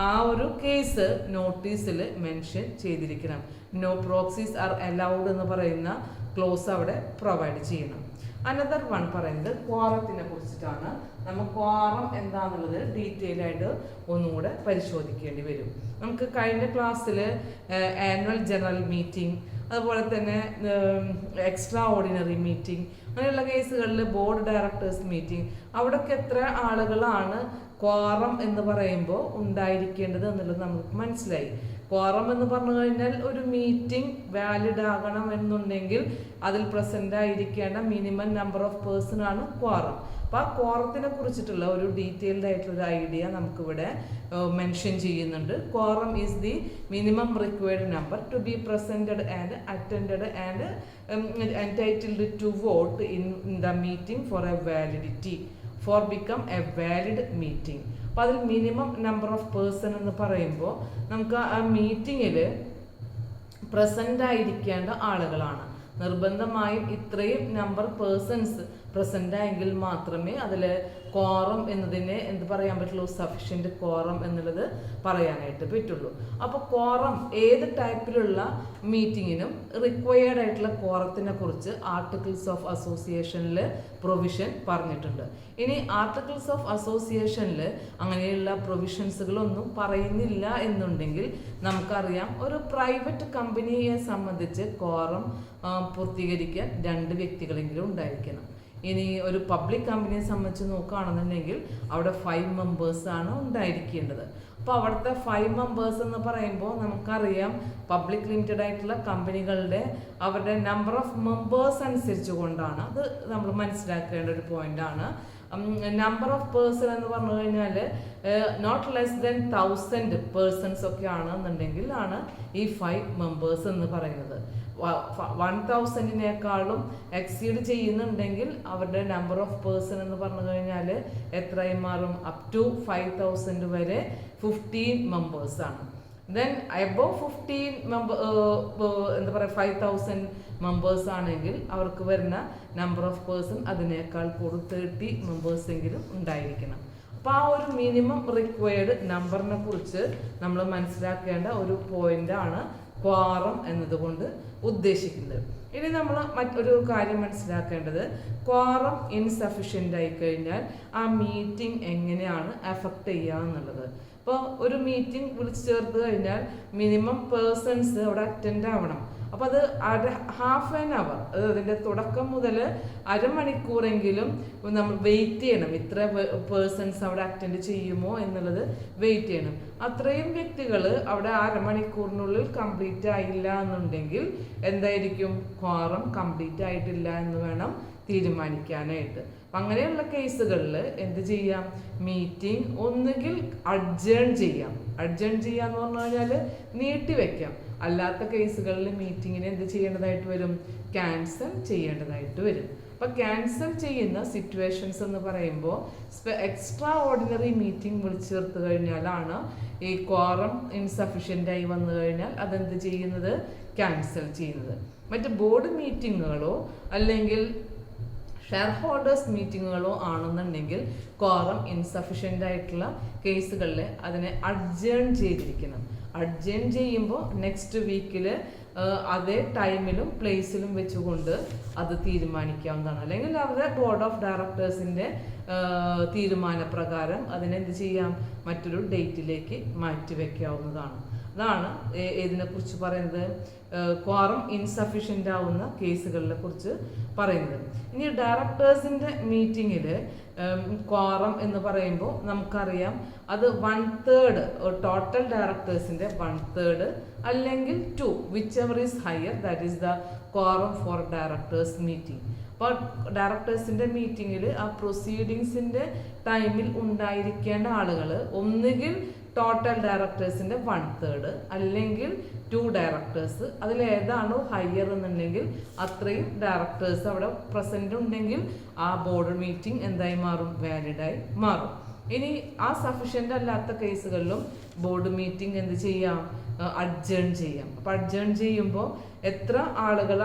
ആ ഒരു കേസ് നോട്ടീസിൽ മെൻഷൻ ചെയ്തിരിക്കണം. നോ പ്രോക്സീസ് ആർ അലൗഡ് എന്ന് പറയുന്ന ക്ലോസ് അവിടെ പ്രൊവൈഡ് ചെയ്യണം. അനദർ വൺ പറയുന്നത് ക്വാറത്തിനെ കുറിച്ചിട്ടാണ്. നമ്മൾ ക്വാറം എന്താണെന്നുള്ളത് ഡീറ്റെയിൽ ആയിട്ട് ഒന്നുകൂടെ പരിശോധിക്കേണ്ടി വരും. നമുക്ക് കഴിഞ്ഞ ക്ലാസ്സിൽ ആനുവൽ ജനറൽ മീറ്റിംഗ്, അതുപോലെ തന്നെ എക്സ്ട്രാ ഓർഡിനറി മീറ്റിംഗ്, അങ്ങനെയുള്ള കേസുകളിൽ ബോർഡ് ഡയറക്ടേഴ്സ് മീറ്റിംഗ്, അവിടെയൊക്കെ എത്ര ആളുകളാണ് ക്വാറം എന്ന് പറയുമ്പോൾ ഉണ്ടായിരിക്കേണ്ടത് എന്നുള്ളത് നമുക്ക് മനസ്സിലായി. ക്വാറം എന്ന് പറഞ്ഞു കഴിഞ്ഞാൽ ഒരു മീറ്റിംഗ് വാലിഡ് ആകണം എന്നുണ്ടെങ്കിൽ അതിൽ പ്രസന്റ് ആയിരിക്കേണ്ട മിനിമം നമ്പർ ഓഫ് പേഴ്സൺ ആണ് ക്വാറം. അപ്പോൾ ആ ക്വാറത്തിനെ കുറിച്ചിട്ടുള്ള ഒരു ഡീറ്റെയിൽഡ് ആയിട്ടുള്ള ഐഡിയ നമുക്കിവിടെ മെൻഷൻ ചെയ്യുന്നുണ്ട്. Quorum is the minimum required number to be presented and attended and entitled to vote in the meeting for a validity for become a valid meeting. അപ്പോൾ അതിൽ മിനിമം നമ്പർ ഓഫ് പേഴ്സൺ എന്ന് പറയുമ്പോൾ നമുക്ക് ആ മീറ്റിങ്ങിൽ present ആയിരിക്കേണ്ട ആളുകളാണ്. നിർബന്ധമായും ഇത്രയും നമ്പർ പേഴ്സൺസ് പ്രസൻ്റ് ആയെങ്കിൽ മാത്രമേ അതിൽ ക്വാറം എന്നതിനെ എന്ത് പറയാൻ പറ്റുള്ളൂ, സഫിഷ്യൻറ്റ് ക്വാറം എന്നുള്ളത് പറയാനായിട്ട് പറ്റുള്ളൂ. അപ്പോൾ ക്വാറം ഏത് ടൈപ്പിലുള്ള മീറ്റിങ്ങിനും റിക്വയർഡ് ആയിട്ടുള്ള ക്വാറത്തിനെ കുറിച്ച് ആർട്ടിക്കിൾസ് ഓഫ് അസോസിയേഷനിൽ പ്രൊവിഷൻ പറഞ്ഞിട്ടുണ്ട്. ഇനി ആർട്ടിക്കിൾസ് ഓഫ് അസോസിയേഷനിൽ അങ്ങനെയുള്ള പ്രൊവിഷൻസുകളൊന്നും പറയുന്നില്ല എന്നുണ്ടെങ്കിൽ നമുക്കറിയാം ഒരു പ്രൈവറ്റ് കമ്പനിയെ സംബന്ധിച്ച് ക്വാറം പൂർത്തീകരിക്കാൻ 2 വ്യക്തികളെങ്കിലും ഉണ്ടായിരിക്കണം. ഇനി ഒരു പബ്ലിക് കമ്പനിയെ സംബന്ധിച്ച് നോക്കുകയാണെന്നുണ്ടെങ്കിൽ അവിടെ 5 മെമ്പേഴ്സാണ് ഉണ്ടായിരിക്കേണ്ടത്. അപ്പോൾ അവിടുത്തെ 5 മെമ്പേഴ്സ് എന്ന് പറയുമ്പോൾ നമുക്കറിയാം പബ്ലിക് ലിമിറ്റഡ് ആയിട്ടുള്ള കമ്പനികളുടെ അവരുടെ നമ്പർ ഓഫ് മെമ്പേഴ്സ് അനുസരിച്ച് കൊണ്ടാണ്. അത് നമ്മൾ മനസ്സിലാക്കേണ്ട ഒരു പോയിന്റാണ്. നമ്പർ ഓഫ് പേഴ്സൺ എന്ന് പറഞ്ഞു കഴിഞ്ഞാൽ നോട്ട് ലെസ് ദെൻ 1000 പേഴ്സൺസ് ഒക്കെ ആണെന്നുണ്ടെങ്കിൽ ആണ് ഈ 5 മെമ്പേഴ്സ് എന്ന് പറയുന്നത്. 1000-നേക്കാളും എക്സീഡ് ചെയ്യുന്നുണ്ടെങ്കിൽ അവരുടെ നമ്പർ ഓഫ് പേഴ്സൺ എന്ന് പറഞ്ഞു കഴിഞ്ഞാൽ എത്രയായി മാറും, അപ് ടു 5000 വരെ 15 മെമ്പേഴ്സാണ്. ദെൻ എബോവ് 15 എന്താ പറയുക 5000 മെമ്പേഴ്സ് ആണെങ്കിൽ അവർക്ക് വരുന്ന നമ്പർ ഓഫ് പേഴ്സൺ അതിനേക്കാൾ കൂടുതൽ 30 മെമ്പേഴ്സ് എങ്കിലും ഉണ്ടായിരിക്കണം. അപ്പോൾ ആ ഒരു മിനിമം റിക്വയർഡ് നമ്പറിനെ കുറിച്ച് നമ്മൾ മനസ്സിലാക്കേണ്ട ഒരു പോയിന്റാണ് ക്വാറം എന്നതുകൊണ്ട് ഉദ്ദേശിക്കുന്നത്. ഇനി നമ്മൾ മറ്റൊരു കാര്യം മനസ്സിലാക്കേണ്ടത്, ക്വാറം ഇൻസഫിഷ്യൻ്റ് ആയി കഴിഞ്ഞാൽ ആ മീറ്റിംഗ് എങ്ങനെയാണ് അഫക്റ്റ് ചെയ്യുക എന്നുള്ളത്. ഇപ്പോൾ ഒരു മീറ്റിംഗ് വിളിച്ചു ചേർത്ത് കഴിഞ്ഞാൽ മിനിമം പേഴ്സൺസ് അവിടെ അറ്റൻഡ് ആവണം. അപ്പോൾ അത് ഹാഫ് ആൻ അവർ, അതിൻ്റെ തുടക്കം മുതൽ അരമണിക്കൂറെങ്കിലും നമ്മൾ വെയിറ്റ് ചെയ്യണം. ഇത്ര പേഴ്സൺസ് അവിടെ അറ്റൻഡ് ചെയ്യുമോ എന്നുള്ളത് വെയിറ്റ് ചെയ്യണം. അത്രയും വ്യക്തികൾ അവിടെ അരമണിക്കൂറിനുള്ളിൽ കംപ്ലീറ്റ് ആയില്ല എന്നുണ്ടെങ്കിൽ എന്തായിരിക്കും, ക്വാറം കംപ്ലീറ്റ് ആയിട്ടില്ല എന്ന് വേണം തീരുമാനിക്കാനായിട്ട്. അപ്പം അങ്ങനെയുള്ള കേസുകളിൽ എന്ത് ചെയ്യാം, മീറ്റിംഗ് ഒന്നുകിൽ അഡ്ജേൺ ചെയ്യാം. അഡ്ജേൺ ചെയ്യാന്ന് പറഞ്ഞു കഴിഞ്ഞാൽ നീട്ടിവെക്കാം. അല്ലാത്ത കേസുകളിൽ മീറ്റിങ്ങിന് എന്ത് ചെയ്യേണ്ടതായിട്ട് വരും, ക്യാൻസൽ ചെയ്യേണ്ടതായിട്ട് വരും. അപ്പം ക്യാൻസൽ ചെയ്യുന്ന സിറ്റുവേഷൻസ് എന്ന് പറയുമ്പോൾ എക്സ്ട്രാ ഓർഡിനറി മീറ്റിംഗ് വിളിച്ചു ചേർത്ത് കഴിഞ്ഞാലാണ് ഈ ക്വാറം ഇൻസഫിഷ്യൻ്റ് ആയി വന്നു കഴിഞ്ഞാൽ അതെന്ത് ചെയ്യുന്നത്, ക്യാൻസൽ ചെയ്യുന്നത്. മറ്റ് ബോർഡ് മീറ്റിങ്ങുകളോ അല്ലെങ്കിൽ ഷെയർ ഹോൾഡേഴ്സ് മീറ്റിങ്ങുകളോ ആണെന്നുണ്ടെങ്കിൽ ക്വാറം ഇൻസഫിഷ്യൻ്റ് ആയിട്ടുള്ള കേസുകളിൽ അതിനെ അഡ്ജേൺ ചെയ്തിരിക്കണം. അഡ്ജേൺ ചെയ്യുമ്പോൾ നെക്സ്റ്റ് വീക്കിൽ അതേ ടൈമിലും പ്ലേസിലും വെച്ചുകൊണ്ട് അത് തീരുമാനിക്കാവുന്നതാണ്. അല്ലെങ്കിൽ അവരുടെ ബോർഡ് ഓഫ് ഡയറക്ടേഴ്സിൻ്റെ തീരുമാനപ്രകാരം അതിനെന്ത് ചെയ്യാം, മറ്റൊരു ഡേറ്റിലേക്ക് മാറ്റിവെക്കാവുന്നതാണ്. അതാണ് ഇതിനെക്കുറിച്ച് പറയുന്നത്, ക്വാറം ഇൻസഫിഷ്യൻ്റ് ആവുന്ന കേസുകളെ കുറിച്ച് പറയുന്നത്. ഇനി ഡയറക്ടേഴ്സിൻ്റെ മീറ്റിങ്ങിൽ ക്വാറം എന്ന് പറയുമ്പോൾ നമുക്കറിയാം അത് 1/3 ടോട്ടൽ ഡയറക്ടേഴ്സിൻ്റെ 1/3 അല്ലെങ്കിൽ 2 whichever is higher, that is the quorum for directors meeting. അപ്പോൾ ഡയറക്ടേഴ്സിൻ്റെ മീറ്റിങ്ങിൽ ആ പ്രൊസീഡിങ്സിൻ്റെ ടൈമിൽ ഉണ്ടായിരിക്കേണ്ട ആളുകൾ ഒന്നുകിൽ ടോട്ടൽ ഡയറക്ടേഴ്സിൻ്റെ 1/3 അല്ലെങ്കിൽ 2 ഡയറക്ടേഴ്സ്, അതിലേതാണോ ഹയർ എന്നുണ്ടെങ്കിൽ അത്രയും ഡയറക്ടേഴ്സ് അവിടെ പ്രസൻ്റ് ഉണ്ടെങ്കിൽ ആ ബോർഡ് മീറ്റിംഗ് എന്തായി മാറും, വാലിഡായി മാറും. ഇനി ആ സഫിഷ്യൻ്റ് അല്ലാത്ത കേസുകളിലും ബോർഡ് മീറ്റിംഗ് എന്ത് ചെയ്യാം, അഡ്ജേൺ ചെയ്യാം. അപ്പോൾ അഡ്ജേൺ ചെയ്യുമ്പോൾ എത്ര ആളുകൾ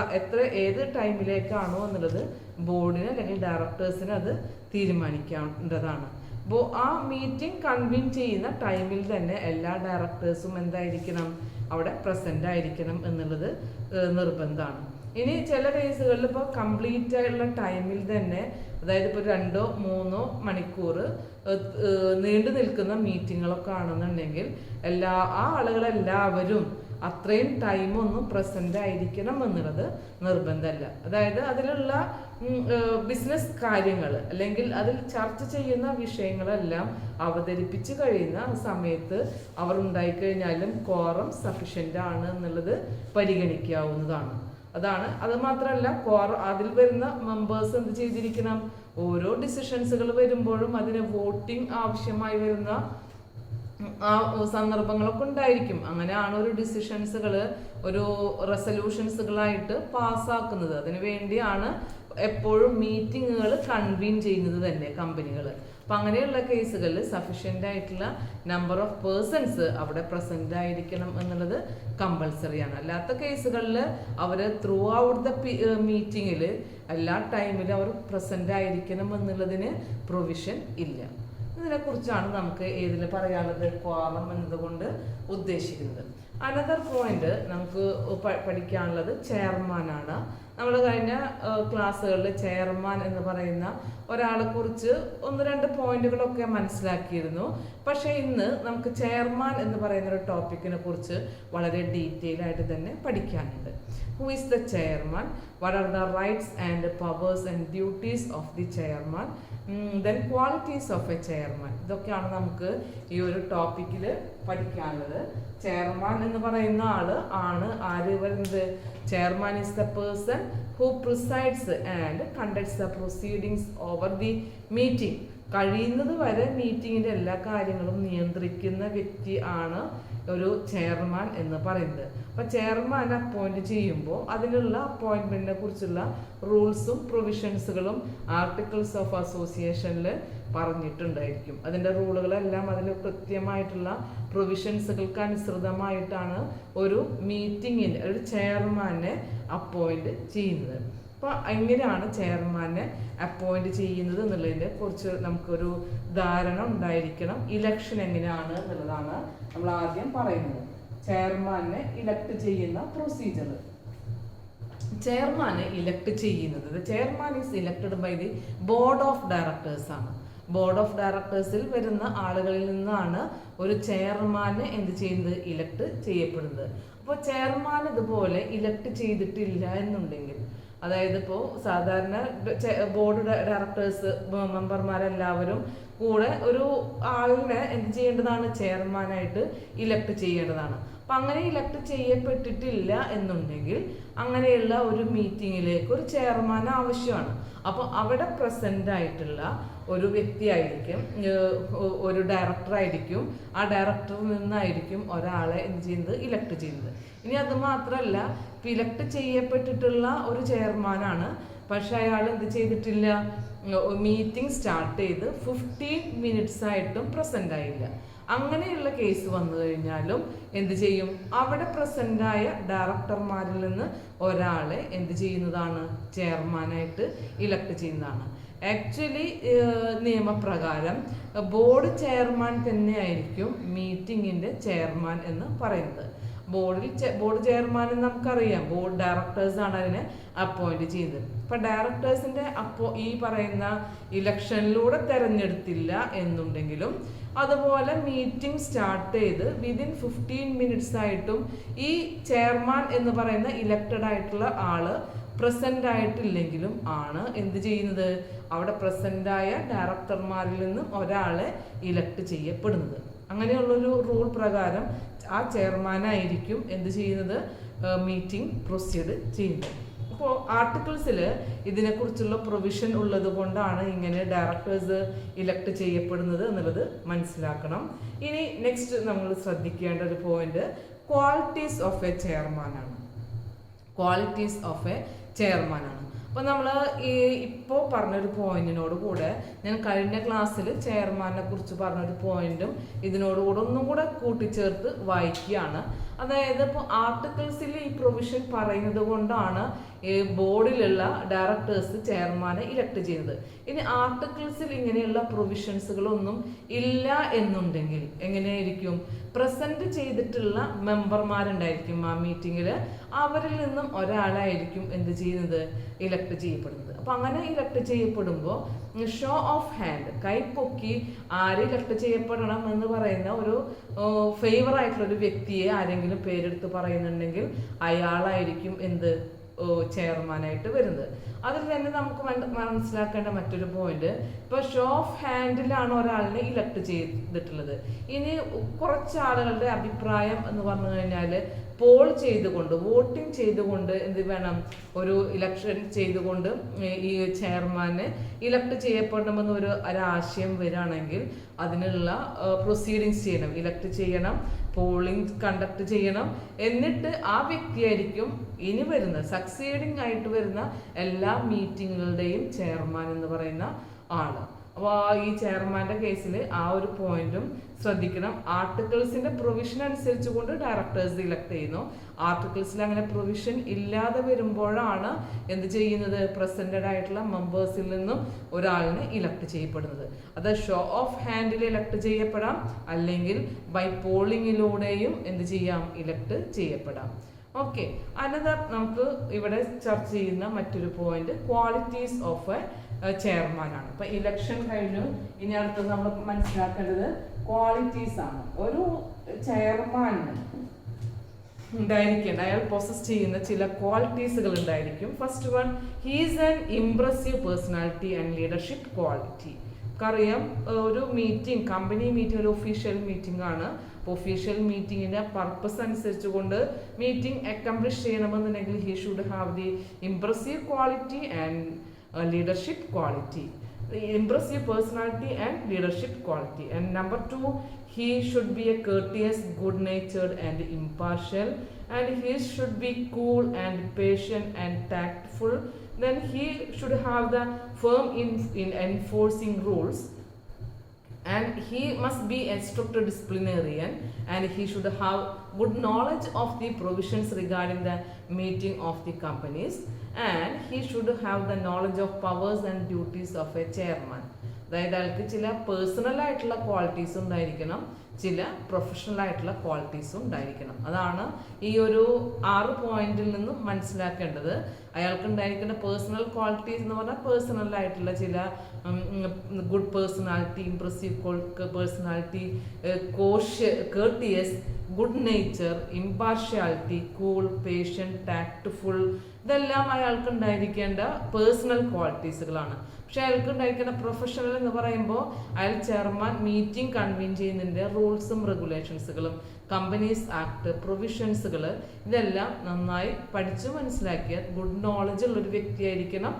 ഏത് ടൈമിലേക്കാണോ എന്നുള്ളത് ബോർഡിന് അല്ലെങ്കിൽ ഡയറക്ടേഴ്സിന് അത് തീരുമാനിക്കേണ്ടതാണ്. അപ്പോൾ ആ മീറ്റിംഗ് കൺവീൻ ചെയ്യുന്ന ടൈമിൽ തന്നെ എല്ലാ ഡയറക്ടേഴ്സും എന്തായിരിക്കണം, അവിടെ പ്രസൻ്റ് ആയിരിക്കണം എന്നുള്ളത് നിർബന്ധമാണ്. ഇനി ചില കേസുകളിൽ ഇപ്പോൾ കംപ്ലീറ്റ് ആയിട്ടുള്ള ടൈമിൽ തന്നെ, അതായത് ഇപ്പോൾ 2-3 മണിക്കൂർ നീണ്ടു നിൽക്കുന്ന മീറ്റിങ്ങുകളൊക്കെ ആണെന്നുണ്ടെങ്കിൽ ആ ആളുകളെല്ലാവരും അത്രയും ടൈമൊന്നും പ്രസന്റ് ആയിരിക്കണം എന്നുള്ളത് നിർബന്ധമല്ല. അതായത് അതിലുള്ള ബിസിനസ് കാര്യങ്ങൾ അല്ലെങ്കിൽ അതിൽ ചർച്ച ചെയ്യുന്ന വിഷയങ്ങളെല്ലാം അവതരിപ്പിച്ച് കഴിയുന്ന സമയത്ത് അവർ ഉണ്ടായിക്കഴിഞ്ഞാലും ക്വാറം സഫിഷ്യൻ്റ് ആണ് എന്നുള്ളത് പരിഗണിക്കാവുന്നതാണ്. അത് മാത്രമല്ല, അതിൽ വരുന്ന മെമ്പേഴ്സ് എന്ത് ചെയ്തിരിക്കണം, ഓരോ ഡിസിഷൻസുകൾ വരുമ്പോഴും അതിന് വോട്ടിംഗ് ആവശ്യമായി വരുന്ന സന്ദർഭങ്ങളൊക്കെ ഉണ്ടായിരിക്കും. അങ്ങനെയാണ് ഒരു ഡിസിഷൻസുകൾ ഒരു റെസൊല്യൂഷൻസുകളായിട്ട് പാസ്സാക്കുന്നത്. അതിനു വേണ്ടിയാണ് എപ്പോഴും മീറ്റിങ്ങുകൾ കൺവീൻ ചെയ്യുന്നത് തന്നെ കമ്പനികൾ. അപ്പം അങ്ങനെയുള്ള കേസുകളിൽ സഫിഷ്യൻ്റ് ആയിട്ടുള്ള നമ്പർ ഓഫ് പേഴ്സൺസ് അവിടെ പ്രസന്റ് ആയിരിക്കണം എന്നുള്ളത് കമ്പൾസറിയാണ്. അല്ലാത്ത കേസുകളിൽ അവർ ത്രൂ ഔട്ട് ദ മീറ്റിങ്ങിൽ എല്ലാ ടൈമിലും അവർ പ്രസന്റ് ആയിരിക്കണം എന്നുള്ളതിന് പ്രൊവിഷൻ ഇല്ല. ഇതിനെക്കുറിച്ചാണ് നമുക്ക് ഏതിൽ പറയാനുള്ളത്, ക്വാറം എന്നതുകൊണ്ട് ഉദ്ദേശിക്കുന്നത്. അനദർ പോയിന്റ് നമുക്ക് പഠിക്കാനുള്ളത് ചെയർമാനാണ്. നമ്മൾ കഴിഞ്ഞ ക്ലാസ്സുകളിൽ ചെയർമാൻ എന്ന് പറയുന്ന ഒരാളെ കുറിച്ച് 1-2 പോയിന്റുകളൊക്കെ മനസ്സിലാക്കിയിരുന്നു. പക്ഷേ ഇന്ന് നമുക്ക് ചെയർമാൻ എന്ന് പറയുന്ന ഒരു ടോപ്പിക്കിനെ കുറിച്ച് വളരെ ഡീറ്റെയിൽ ആയിട്ട് തന്നെ പഠിക്കാനുണ്ട്. Who is the chairman? What are the rights and powers and duties of the chairman? Then qualities of a chairman. ഇതൊക്കെയാണ് നമുക്ക് ഈ ഒരു ടോപ്പിക്കിൽ പഠിക്കാനുള്ളത്. ചെയർമാൻ എന്ന് പറയുന്ന ആര് വരുന്നത്? Chairman is the person who presides and conducts the proceedings over the meeting. കഴിയുന്നത് വരെ മീറ്റിങ്ങിന്റെ എല്ലാ കാര്യങ്ങളും നിയന്ത്രിക്കുന്ന വ്യക്തി ആണ് ഒരു ചെയർമാൻ എന്ന് പറയുന്നത്. അപ്പൊ ചെയർമാൻ അപ്പോയിന്റ് ചെയ്യുമ്പോൾ അതിനുള്ള അപ്പോയിന്റ്മെന്റിനെ കുറിച്ചുള്ള റൂൾസും പ്രൊവിഷൻസുകളും ആർട്ടിക്കിൾസ് ഓഫ് അസോസിയേഷനിൽ പറഞ്ഞിട്ടുണ്ടായിരിക്കും. അതിന്റെ റൂളുകളെല്ലാം അതിൽ കൃത്യമായിട്ടുള്ള പ്രൊവിഷൻസുകൾക്ക് അനുസൃതമായിട്ടാണ് ഒരു മീറ്റിങ്ങിന് ഒരു ചെയർമാനെ അപ്പോയിന്റ് ചെയ്യുന്നത്. അപ്പോൾ എങ്ങനെയാണ് ചെയർമാനെ അപ്പോയിന്റ് ചെയ്യുന്നത് എന്നുള്ളതിനെ കുറിച്ച് നമുക്കൊരു ധാരണ ഉണ്ടായിരിക്കണം. ഇലക്ഷൻ എങ്ങനെയാണ് എന്നുള്ളതാണ് നമ്മൾ ആദ്യം പറയുന്നത്. ചെയർമാനെ ഇലക്ട് ചെയ്യുന്ന പ്രൊസീജിയർ. ചെയർമാനെ ഇലക്ട് ചെയ്യുന്നത്, chairman is elected by the board of directors ആണ്. ബോർഡ് ഓഫ് ഡയറക്ടേഴ്സിൽ വരുന്ന ആളുകളിൽ നിന്നാണ് ഒരു ചെയർമാനെ എന്ത് ചെയ്യുന്നത്, ഇലക്ട് ചെയ്യപ്പെടുന്നത്. അപ്പോൾ ചെയർമാൻ ഇതുപോലെ ഇലക്ട് ചെയ്തിട്ടില്ല എന്നുണ്ടെങ്കിൽ, അതായത് ഇപ്പോൾ സാധാരണ ബോർഡ് ഡയറക്ടേഴ്സ് മെമ്പർമാരെല്ലാവരും കൂടെ ഒരു ആളിനെ എന്ത് ചെയ്യേണ്ടതാണ്, ചെയർമാനായിട്ട് ഇലക്ട് ചെയ്യേണ്ടതാണ്. അപ്പം അങ്ങനെ ഇലക്ട് ചെയ്യപ്പെട്ടിട്ടില്ല എന്നുണ്ടെങ്കിൽ അങ്ങനെയുള്ള ഒരു മീറ്റിങ്ങിലേക്ക് ഒരു ചെയർമാൻ ആവശ്യമാണ്. അപ്പോൾ അവിടെ പ്രസന്റ് ആയിട്ടുള്ള ഒരു വ്യക്തിയായിരിക്കും, ഒരു ഡയറക്ടർ ആയിരിക്കും. ആ ഡയറക്ടറിൽ നിന്നായിരിക്കും ഒരാളെ എന്ത് ചെയ്യുന്നത്, ഇലക്ട് ചെയ്യുന്നത്. ഇനി അത് മാത്രമല്ല, ഇലക്ട് ചെയ്യപ്പെട്ടിട്ടുള്ള ഒരു ചെയർമാനാണ്, പക്ഷെ അയാൾ എന്ത് ചെയ്തിട്ടില്ല, മീറ്റിംഗ് സ്റ്റാർട്ട് ചെയ്ത് 15 മിനിറ്റ്സ് ആയിട്ടും പ്രസന്റ് ആയില്ല. അങ്ങനെയുള്ള കേസ് വന്നു കഴിഞ്ഞാലും എന്ത് ചെയ്യും, അവിടെ പ്രസന്റായ ഡയറക്ടർമാരിൽ നിന്ന് ഒരാളെ എന്ത് ചെയ്യുന്നതാണ്, ചെയർമാനായിട്ട് ഇലക്ട് ചെയ്യുന്നതാണ്. ആക്ച്വലി നിയമപ്രകാരം ബോർഡ് ചെയർമാൻ തന്നെയായിരിക്കും മീറ്റിങ്ങിന്റെ ചെയർമാൻ എന്ന് പറയുന്നത്. ബോർഡ് ചെയർമാൻ എന്ന് നമുക്കറിയാം, ബോർഡ് ഡയറക്ടേഴ്സ് ആണ് അതിനെ അപ്പോയിന്റ് ചെയ്യുന്നത്. അപ്പൊ ഡയറക്ടേഴ്സിന്റെ ഈ പറയുന്ന ഇലക്ഷനിലൂടെ തെരഞ്ഞെടുത്തില്ല എന്നുണ്ടെങ്കിലും അതുപോലെ മീറ്റിംഗ് സ്റ്റാർട്ട് ചെയ്ത് വിതിൻ 15 മിനിറ്റ്സ് ആയിട്ടും ഈ ചെയർമാൻ എന്ന് പറയുന്ന ഇലക്റ്റഡ് ആയിട്ടുള്ള ആള് പ്രസന്റ് ആയിട്ടില്ലെങ്കിലും ആണ് എന്ത് ചെയ്യുന്നത്, അവിടെ പ്രസന്റായ ഡയറക്ടർമാരിൽ നിന്നും ഒരാളെ ഇലക്ട് ചെയ്യപ്പെടുന്നത്. അങ്ങനെയുള്ളൊരു റൂൾ പ്രകാരം ആ ചെയർമാനായിരിക്കും എന്ത് ചെയ്യുന്നത്, മീറ്റിംഗ് പ്രൊസീഡ് ചെയ്യുന്നത്. അപ്പോൾ ആർട്ടിക്കിൾസിൽ ഇതിനെക്കുറിച്ചുള്ള പ്രൊവിഷൻ ഉള്ളത് കൊണ്ടാണ് ഇങ്ങനെ ഡയറക്ടേഴ്സ് ഇലക്ട് ചെയ്യപ്പെടുന്നത് എന്നുള്ളത് മനസ്സിലാക്കണം. ഇനി നെക്സ്റ്റ് നമ്മൾ ശ്രദ്ധിക്കേണ്ട ഒരു പോയിന്റ് ക്വാളിറ്റീസ് ഓഫ് എ ചെയർമാനാണ്. ക്വാളിറ്റീസ് ഓഫ് എ ചെയർമാനാണ്. അപ്പോൾ നമ്മൾ ഇപ്പോൾ പറഞ്ഞൊരു പോയിന്റിനോട് കൂടെ ഞാൻ കഴിഞ്ഞ ക്ലാസ്സിൽ ചെയർമാനെ കുറിച്ച് പറഞ്ഞൊരു പോയിന്റും ഇതിനോടുകൂടെ ഒന്നും കൂടെ കൂട്ടിച്ചേർത്ത് വായിക്കുകയാണ്. അതായത് ഇപ്പോൾ ആർട്ടിക്കിൾസിൽ ഈ പ്രൊവിഷൻ പറയുന്നത് കൊണ്ടാണ് ബോർഡിലുള്ള ഡയറക്ടേഴ്സ് ചെയർമാനെ ഇലക്ട് ചെയ്യുന്നത്. ഇനി ആർട്ടിക്കിൾസിൽ ഇങ്ങനെയുള്ള പ്രൊവിഷൻസുകളൊന്നും ഇല്ല എന്നുണ്ടെങ്കിൽ എങ്ങനെയായിരിക്കും, പ്രസന്റ് ചെയ്തിട്ടുള്ള മെമ്പർമാരുണ്ടായിരിക്കും ആ മീറ്റിങ്ങിൽ, അവരിൽ നിന്നും ഒരാളായിരിക്കും എന്ത് ചെയ്യുന്നത്, ഇലക്ട് ചെയ്യപ്പെടുന്നത്. അപ്പം അങ്ങനെ ഇലക്ട് ചെയ്യപ്പെടുമ്പോൾ ഷോ ഓഫ് ഹാൻഡ്, കൈപ്പൊക്കി ആര് ഇലക്ട് ചെയ്യപ്പെടണം എന്ന് പറയുന്ന ഒരു ഫേവർ ആയിട്ടുള്ള ഒരു വ്യക്തിയെ ആരെങ്കിലും പേരെടുത്ത് പറയുന്നുണ്ടെങ്കിൽ അയാളായിരിക്കും എന്ത്, ചെയർമാനായിട്ട് വരുന്നത്. അതിൽ തന്നെ നമുക്ക് മനസ്സിലാക്കേണ്ട മറ്റൊരു പോയിന്റ്, ഇപ്പൊ ഷോ ഓഫ് ഹാൻഡിലാണ് ഒരാളിനെ ഇലക്ട് ചെയ്തിട്ടുള്ളത്. ഇനി കുറച്ച് ആളുകളുടെ അഭിപ്രായം എന്ന് പറഞ്ഞു കഴിഞ്ഞാൽ പോൾ ചെയ്തുകൊണ്ട്, വോട്ടിംഗ് ചെയ്തുകൊണ്ട് എന്ത് വേണം, ഒരു ഇലക്ഷൻ ചെയ്തുകൊണ്ട് ഈ ചെയർമാനെ ഇലക്ട് ചെയ്യപ്പെടണമെന്ന് ഒരു ആശയം വരികയാണെങ്കിൽ അതിനുള്ള പ്രൊസീഡിങ്സ് ചെയ്യണം, ഇലക്ട് ചെയ്യണം, പോളിംഗ് കണ്ടക്ട് ചെയ്യണം. എന്നിട്ട് ആ വ്യക്തിയായിരിക്കും ഇനി വരുന്ന സക്സീഡിങ് ആയിട്ട് വരുന്ന എല്ലാ മീറ്റിങ്ങുകളുടെയും ചെയർമാൻ എന്ന് പറയുന്ന ആള്. അപ്പോൾ ഈ ചെയർമാന്റെ കേസിൽ ആ ഒരു പോയിന്റും ശ്രദ്ധിക്കണം. ആർട്ടിക്കിൾസിന്റെ പ്രൊവിഷൻ അനുസരിച്ച് കൊണ്ട് ഡയറക്ടേഴ്സ് ഇലക്ട് ചെയ്യുന്നു. ആർട്ടിക്കിൾസിൽ അങ്ങനെ പ്രൊവിഷൻ ഇല്ലാതെ വരുമ്പോഴാണ് എന്ത് ചെയ്യുന്നത്, പ്രസന്റഡ് ആയിട്ടുള്ള മെമ്പേഴ്സിൽ നിന്നും ഒരാളിന് ഇലക്ട് ചെയ്യപ്പെടുന്നത്. അത് ഷോ ഓഫ് ഹാൻഡിൽ ഇലക്ട് ചെയ്യപ്പെടാം, അല്ലെങ്കിൽ ബൈ പോളിങ്ങിലൂടെയും എന്ത് ചെയ്യാം, ഇലക്ട് ചെയ്യപ്പെടാം. ഓക്കെ, അനദർ നമുക്ക് ഇവിടെ ചർച്ച ചെയ്യുന്ന മറ്റൊരു point qualities of A chairman ആണ്. ഇപ്പൊ ഇലക്ഷൻ കഴിഞ്ഞു, ഇനി അടുത്തത് നമ്മൾ മനസ്സിലാക്കേണ്ടത് ക്വാളിറ്റീസ് ആണ്. ഒരു ചെയർമാന് ഉണ്ടായിരിക്കേണ്ട, അയാൾ പൊസസ് ചെയ്യുന്ന ചില ക്വാളിറ്റീസുകൾ ഉണ്ടായിരിക്കും. First one, he's an impressive personality and leadership quality. അറിയാം, ഒരു മീറ്റിംഗ്, കമ്പനി മീറ്റിംഗ് ഒരു ഒഫീഷ്യൽ മീറ്റിംഗ് ആണ്. ഒഫീഷ്യൽ മീറ്റിങ്ങിന്റെ പർപ്പസ് അനുസരിച്ച് കൊണ്ട് മീറ്റിംഗ് അക്കംപ്ലിഷ് ചെയ്യണമെന്നുണ്ടെങ്കിൽ he should have the impressive quality and leadership quality, impressive personality and leadership quality. And number 2, he should be a courteous, good-natured and impartial, and he should be cool and patient and tactful. Then he should have the firm in enforcing rules, and he must be a strict disciplinarian, and he should have good knowledge of the provisions regarding the meeting of the companies, and he should have the knowledge of powers and duties of a chairman. അതായത് അയാൾക്ക് ചില personal ആയിട്ടുള്ള qualities ഉണ്ടായിരിക്കണം, ചില professional ആയിട്ടുള്ള ക്വാളിറ്റീസും ഉണ്ടായിരിക്കണം. അതാണ് ഈ ഒരു 6 പോയിന്റിൽ നിന്നും മനസ്സിലാക്കേണ്ടത്. അയാൾക്ക് ഉണ്ടായിരിക്കേണ്ട പേഴ്സണൽ ക്വാളിറ്റീസ് എന്ന് പറഞ്ഞാൽ പേഴ്സണൽ ആയിട്ടുള്ള ചില good personality, impressive personality, courteous, good nature, impartiality, cool, patient, tactful, ഇതെല്ലാം അയാൾക്ക് ഉണ്ടായിരിക്കേണ്ട പേഴ്സണൽ ക്വാളിറ്റീസുകളാണ്. പക്ഷെ അയാൾക്ക് ഉണ്ടായിരിക്കേണ്ട പ്രൊഫഷണൽ എന്ന് പറയുമ്പോൾ അയാൾ ചെയർമാൻ മീറ്റിംഗ് കൺവീൻ ചെയ്യുന്നതിൻ്റെ റൂൾസും റെഗുലേഷൻസുകളും കമ്പനീസ് ആക്ട് പ്രൊവിഷൻസുകൾ ഇതെല്ലാം നന്നായി പഠിച്ചു മനസ്സിലാക്കിയ ഗുഡ് നോളജ് ഉള്ളൊരു വ്യക്തിയായിരിക്കണം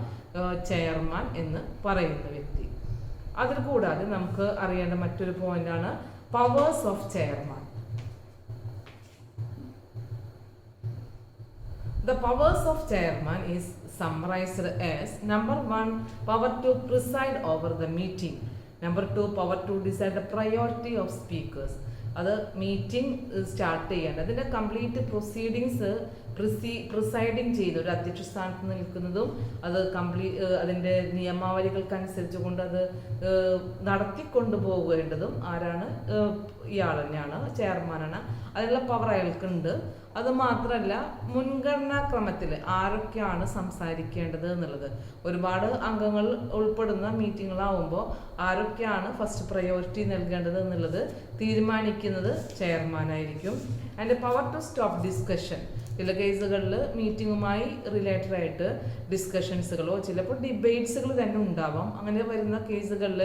ചെയർമാൻ എന്ന് പറയുന്ന വ്യക്തി. അതിൽ കൂടാതെ നമുക്ക് അറിയേണ്ട മറ്റൊരു പോയിന്റാണ് powers of chairman. The powers of chairman is summarized as number 1, power to preside over the meeting. Number 2, power to decide the priority of speakers. അത് മീറ്റിംഗ് സ്റ്റാർട്ട് ചെയ്യേണ്ട അതിൻ്റെ കംപ്ലീറ്റ് പ്രൊസീഡിങ്സ് പ്രിസൈഡിങ് ചെയ്ത് ഒരു അധ്യക്ഷ സ്ഥാനത്ത് നിൽക്കുന്നതും അത് അതിൻ്റെ നിയമാവലികൾക്കനുസരിച്ച് കൊണ്ട് അത് നടത്തിക്കൊണ്ടു പോകേണ്ടതും ആരാണ്? ഇയാൾ തന്നെയാണ്, ചെയർമാനാണ്. അതിനുള്ള പവർ അയാൾക്കുണ്ട്. അത് മാത്രമല്ല മുൻഗണനാക്രമത്തിൽ ആരൊക്കെയാണ് സംസാരിക്കേണ്ടത് എന്നുള്ളത്, ഒരുപാട് അംഗങ്ങൾ ഉൾപ്പെടുന്ന മീറ്റിങ്ങുകളാവുമ്പോൾ ആരൊക്കെയാണ് ഫസ്റ്റ് പ്രയോറിറ്റി നൽകേണ്ടത് എന്നുള്ളത് തീരുമാനിക്കുന്നത് ചെയർമാനായിരിക്കും. And power to stop discussion. ചില കേസുകളിൽ മീറ്റിങ്ങുമായി റിലേറ്റഡ് ആയിട്ട് ഡിസ്കഷൻസുകളോ ചിലപ്പോൾ ഡിബേറ്റ്സുകൾ തന്നെ ഉണ്ടാവാം. അങ്ങനെ വരുന്ന കേസുകളിൽ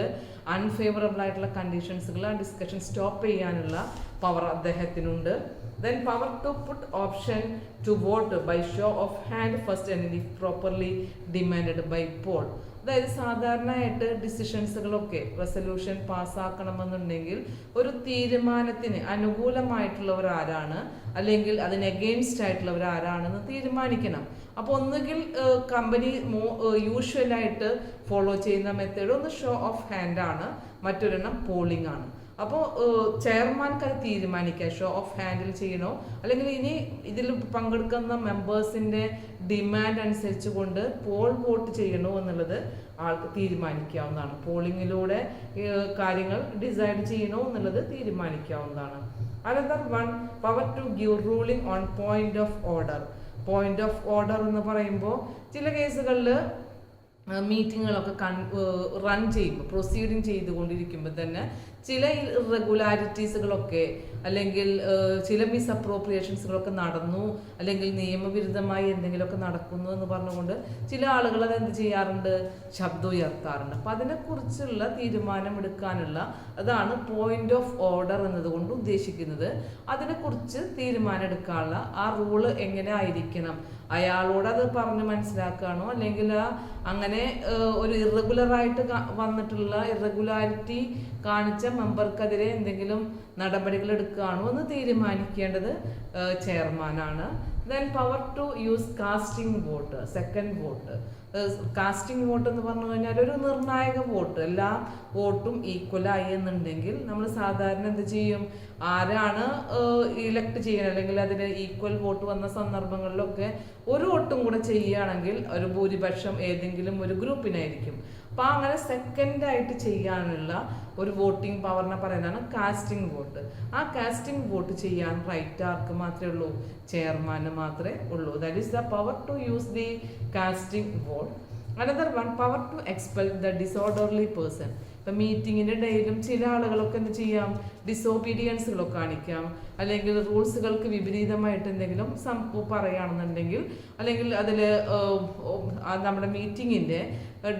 അൺഫേവറബിൾ ആയിട്ടുള്ള കണ്ടീഷൻസുകൾ ആ ഡിസ്കഷൻ സ്റ്റോപ്പ് ചെയ്യാനുള്ള പവർ അദ്ദേഹത്തിനുണ്ട്. Then power to put option to vote by show of hand first and if properly demanded by poll. അതായത് സാധാരണയായിട്ട് ഡിസിഷൻസുകളൊക്കെ റെസൊല്യൂഷൻ പാസ്സാക്കണമെന്നുണ്ടെങ്കിൽ ഒരു തീരുമാനത്തിന് അനുകൂലമായിട്ടുള്ളവർ ആരാണ് അല്ലെങ്കിൽ അതിന് എഗെയിൻസ്റ്റ് ആയിട്ടുള്ളവർ ആരാണെന്ന് തീരുമാനിക്കണം. അപ്പോൾ ഒന്നുകിൽ കമ്പനി യൂഷ്വലായിട്ട് ഫോളോ ചെയ്യുന്ന മെത്തേഡ് ഒന്ന് ഷോ ഓഫ് ഹാൻഡ് ആണ്, മറ്റൊരെണ്ണം പോളിംഗ് ആണ്. അപ്പോൾ ചെയർമാൻക്ക് അത് തീരുമാനിക്കാം ഷോ ഓഫ് ഹാൻഡിൽ ചെയ്യണോ അല്ലെങ്കിൽ ഇനി ഇതിൽ പങ്കെടുക്കുന്ന മെമ്പേഴ്സിൻ്റെ ഡിമാൻഡ് അനുസരിച്ച് കൊണ്ട് പോൾ വോട്ട് ചെയ്യണോ എന്നുള്ളത് ആൾക്ക് തീരുമാനിക്കാവുന്നതാണ്. പോളിങ്ങിലൂടെ കാര്യങ്ങൾ ഡിസൈഡ് ചെയ്യണോ എന്നുള്ളത് തീരുമാനിക്കാവുന്നതാണ്. Another one, power to give ruling on point of order. Point of order എന്ന് പറയുമ്പോൾ ചില കേസുകളിൽ മീറ്റിങ്ങുകളൊക്കെ റൺ ചെയ്യുമ്പോൾ പ്രൊസീഡിങ് ചെയ്തുകൊണ്ടിരിക്കുമ്പോൾ തന്നെ ചില ഇറഗുലാരിറ്റീസുകളൊക്കെ അല്ലെങ്കിൽ ചില മിസ്അപ്രോപ്രിയേഷൻസുകളൊക്കെ നടന്നു അല്ലെങ്കിൽ നിയമവിരുദ്ധമായി എന്തെങ്കിലുമൊക്കെ നടക്കുന്നു എന്ന് പറഞ്ഞുകൊണ്ട് ചില ആളുകൾ അതെന്ത് ചെയ്യാറുണ്ട്, ശബ്ദം ഉയർത്താറുണ്ട്. അപ്പം അതിനെക്കുറിച്ചുള്ള തീരുമാനം എടുക്കാനുള്ള അതാണ് പോയിന്റ് ഓഫ് ഓർഡർ എന്നതുകൊണ്ട് ഉദ്ദേശിക്കുന്നത്. അതിനെക്കുറിച്ച് തീരുമാനം എടുക്കാനുള്ള ആ റൂള് എങ്ങനെ ആയിരിക്കണം, അയാളോട് അത് പറഞ്ഞ് മനസ്സിലാക്കുകയാണോ അല്ലെങ്കിൽ അങ്ങനെ ഒരു ഇറഗുലറായിട്ട് വന്നിട്ടുള്ള ഇറഗുലാരിറ്റി കാണിച്ച മെമ്പർക്കെതിരെ എന്തെങ്കിലും നടപടികൾ എടുക്കുകയാണോ എന്ന് തീരുമാനിക്കേണ്ടത് ചെയർമാനാണ്. Then power to use casting vote, second vote. Casting vote എന്ന് പറഞ്ഞു കഴിഞ്ഞാൽ ഒരു നിർണായക വോട്ട്, എല്ലാ വോട്ടും ഈക്വലായി എന്നുണ്ടെങ്കിൽ നമ്മൾ സാധാരണ എന്ത് ചെയ്യും, ആരാണ് ഇലക്ട് ചെയ്യുന്നത് അല്ലെങ്കിൽ അതിന് ഈക്വൽ വോട്ട് വന്ന സന്ദർഭങ്ങളിലൊക്കെ ഒരു വോട്ടും കൂടെ ചെയ്യുകയാണെങ്കിൽ ഒരു ഭൂരിപക്ഷം ഏതെങ്കിലും ഒരു ഗ്രൂപ്പിനായിരിക്കും. അപ്പം അങ്ങനെ സെക്കൻഡായിട്ട് ചെയ്യാനുള്ള ഒരു വോട്ടിംഗ് പവറിനെ പറയുന്നതാണ് കാസ്റ്റിംഗ് വോട്ട്. ആ കാസ്റ്റിംഗ് വോട്ട് ചെയ്യാൻ റൈറ്റ് ആർക്ക് മാത്രമേ ഉള്ളൂ, ചെയർമാന് മാത്രമേ ഉള്ളൂ. That is the power to use the casting vote. Another one, power to expel the disorderly person. ഇപ്പം മീറ്റിങ്ങിൻ്റെ ഇടയിലും ചില ആളുകളൊക്കെ എന്ത് ചെയ്യാം, ഡിസോബീഡിയൻസുകളൊക്കെ കാണിക്കാം, അല്ലെങ്കിൽ റൂൾസുകൾക്ക് വിപരീതമായിട്ട് എന്തെങ്കിലും പറയുകയാണെന്നുണ്ടെങ്കിൽ അല്ലെങ്കിൽ അതിൽ നമ്മുടെ മീറ്റിങ്ങിൻ്റെ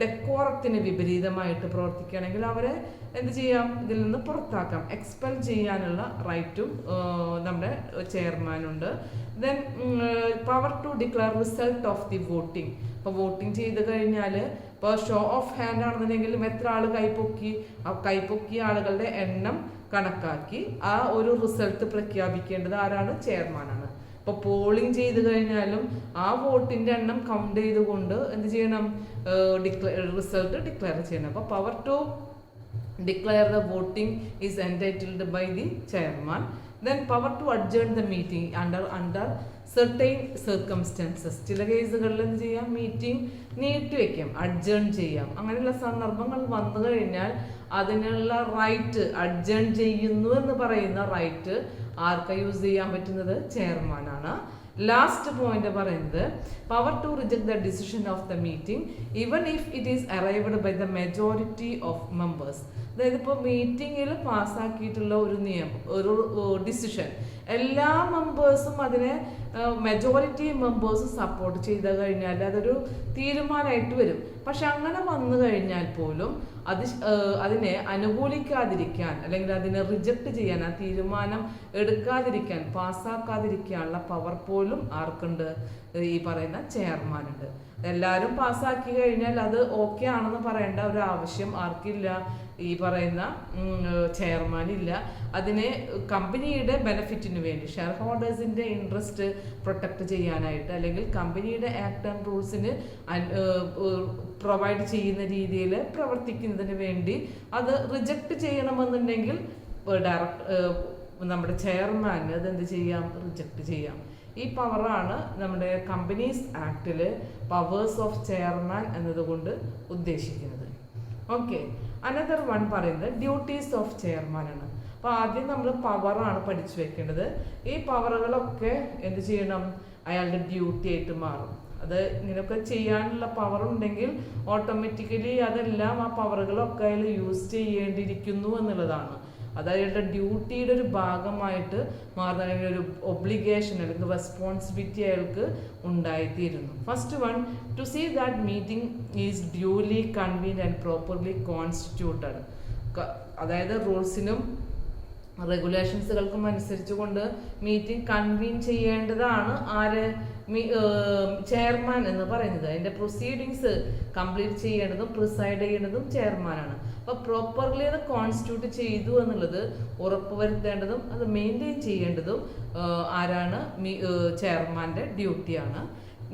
ഡെക്കോറത്തിന് വിപരീതമായിട്ട് പ്രവർത്തിക്കുകയാണെങ്കിൽ അവരെ എന്ത് ചെയ്യാം, ഇതിൽ നിന്ന് പുറത്താക്കാം. എക്സ്പെൽ ചെയ്യാനുള്ള റൈറ്റും നമ്മുടെ ചെയർമാനുണ്ട്. Then power to declare result of the voting. ഇപ്പോൾ വോട്ടിംഗ് ചെയ്ത് കഴിഞ്ഞാൽ ഇപ്പോൾ ഷോ ഓഫ് ഹാൻഡ് ആണെന്നുണ്ടെങ്കിലും എത്ര ആൾ കൈപ്പൊക്കി, ആ കൈപ്പൊക്കിയ ആളുകളുടെ എണ്ണം കണക്കാക്കി ആ ഒരു റിസൾട്ട് പ്രഖ്യാപിക്കേണ്ടത് ആരാണ്, ചെയർമാനാണ്. ഇപ്പോൾ പോളിംഗ് ചെയ്ത് കഴിഞ്ഞാലും ആ വോട്ടിൻ്റെ എണ്ണം കൗണ്ട് ചെയ്തുകൊണ്ട് എന്ത് ചെയ്യണം, റിസൾട്ട് ഡിക്ലെയർ ചെയ്യണം. അപ്പോൾ power to declare the voting is entitled by the chairman. Then power to adjourn the meeting under certain circumstances. ചില കേസുകളിൽ എന്ത് ചെയ്യാം, മീറ്റിംഗ് നീട്ടിവെക്കാം, അഡ്ജേൺ ചെയ്യാം. അങ്ങനെയുള്ള സന്ദർഭങ്ങൾ വന്നു കഴിഞ്ഞാൽ അതിനുള്ള റൈറ്റ്, അഡ്ജേൺ ചെയ്യുന്നു എന്ന് പറയുന്ന റൈറ്റ് ആർക്കാ യൂസ് ചെയ്യാൻ പറ്റുന്നത്, ചെയർമാനാണ്. ലാസ്റ്റ് പോയിന്റ് പറയുന്നത് power to reject the decision of the meeting even if it is arrived by the majority of members. അതായത് ഇപ്പോൾ മീറ്റിങ്ങിൽ പാസ്സാക്കിയിട്ടുള്ള ഒരു നിയമം, ഒരു ഡിസിഷൻ എല്ലാ മെമ്പേഴ്സും അതിനെ മെജോറിറ്റി മെമ്പേഴ്സും സപ്പോർട്ട് ചെയ്ത് കഴിഞ്ഞാൽ അതൊരു തീരുമാനമായിട്ട് വരും. പക്ഷെ അങ്ങനെ വന്നു കഴിഞ്ഞാൽ പോലും അതിനെ അനുകൂലിക്കാതിരിക്കാൻ അല്ലെങ്കിൽ അതിനെ റിജക്റ്റ് ചെയ്യാൻ, ആ തീരുമാനം എടുക്കാതിരിക്കാൻ, പാസ്സാക്കാതിരിക്കാനുള്ള പവർ പോലും ആർക്കുണ്ട്, ഈ പറയുന്ന ചെയർമാനുണ്ട്. എല്ലാവരും പാസ്സാക്കി കഴിഞ്ഞാൽ അത് ഓക്കെ ആണെന്ന് പറയേണ്ട ഒരു ആവശ്യം ആർക്കില്ല, ഈ പറയുന്ന ചെയർമാനില്ല. അതിനെ കമ്പനിയുടെ ബെനിഫിറ്റിന് വേണ്ടി, ഷെയർ ഹോൾഡേഴ്സിൻ്റെ ഇൻട്രസ്റ്റ് പ്രൊട്ടക്റ്റ് ചെയ്യാനായിട്ട് അല്ലെങ്കിൽ കമ്പനിയുടെ ആക്ട് ആൻഡ് റൂൾസിന് പ്രൊവൈഡ് ചെയ്യുന്ന രീതിയിൽ പ്രവർത്തിക്കുന്നതിന് വേണ്ടി അത് റിജക്റ്റ് ചെയ്യണമെന്നുണ്ടെങ്കിൽ നമ്മുടെ ചെയർമാന് അതെന്ത് ചെയ്യാം, റിജക്റ്റ് ചെയ്യാം. ഈ പവറാണ് നമ്മുടെ കമ്പനീസ് ആക്ടിൽ പവേഴ്സ് ഓഫ് ചെയർമാൻ എന്നതുകൊണ്ട് ഉദ്ദേശിക്കുന്നത്. ഓക്കെ, അനദർ വൺ പറയുന്നത് ഡ്യൂട്ടീസ് ഓഫ് ചെയർമാൻ ആണ്. അപ്പോൾ ആദ്യം നമ്മൾ പവറാണ് പഠിച്ചു വെക്കേണ്ടത്. ഈ പവറുകളൊക്കെ എന്ത് ചെയ്യണം, അയാളുടെ ഡ്യൂട്ടി ആയിട്ട് മാറും. അത് ഇങ്ങനെയൊക്കെ ചെയ്യാനുള്ള പവർ ഉണ്ടെങ്കിൽ ഓട്ടോമാറ്റിക്കലി അതെല്ലാം ആ പവറുകളൊക്കെ അയാൾ യൂസ് ചെയ്യേണ്ടിയിരിക്കുന്നു എന്നുള്ളതാണ്. അത് അയാളുടെ ഡ്യൂട്ടിയുടെ ഒരു ഭാഗമായിട്ട് മാറുന്ന, അല്ലെങ്കിൽ ഒരു ഒബ്ലിഗേഷൻ അല്ലെങ്കിൽ റെസ്പോൺസിബിലിറ്റി അയാൾക്ക് ഉണ്ടായിത്തീരുന്നു. First one, to see that meeting is duly convened and properly constituted. അതായത് റൂൾസിനും റെഗുലേഷൻസുകൾക്കും അനുസരിച്ച് കൊണ്ട് മീറ്റിംഗ് കൺവീൻ ചെയ്യേണ്ടതാണ് ആര്, ചെയർമാൻ എന്ന് പറയുന്നത്. അതിൻ്റെ പ്രൊസീഡിങ്സ് കംപ്ലീറ്റ് ചെയ്യേണ്ടതും പ്രിസൈഡ് ചെയ്യേണ്ടതും ചെയർമാനാണ്. അപ്പോൾ പ്രോപ്പർലി അത് കോൺസ്റ്റിറ്റ്യൂട്ട് ചെയ്തു എന്നുള്ളത് ഉറപ്പുവരുത്തേണ്ടതും അത് മെയിൻറ്റെയിൻ ചെയ്യേണ്ടതും ആരാണ്, ചെയർമാൻ്റെ ഡ്യൂട്ടിയാണ്.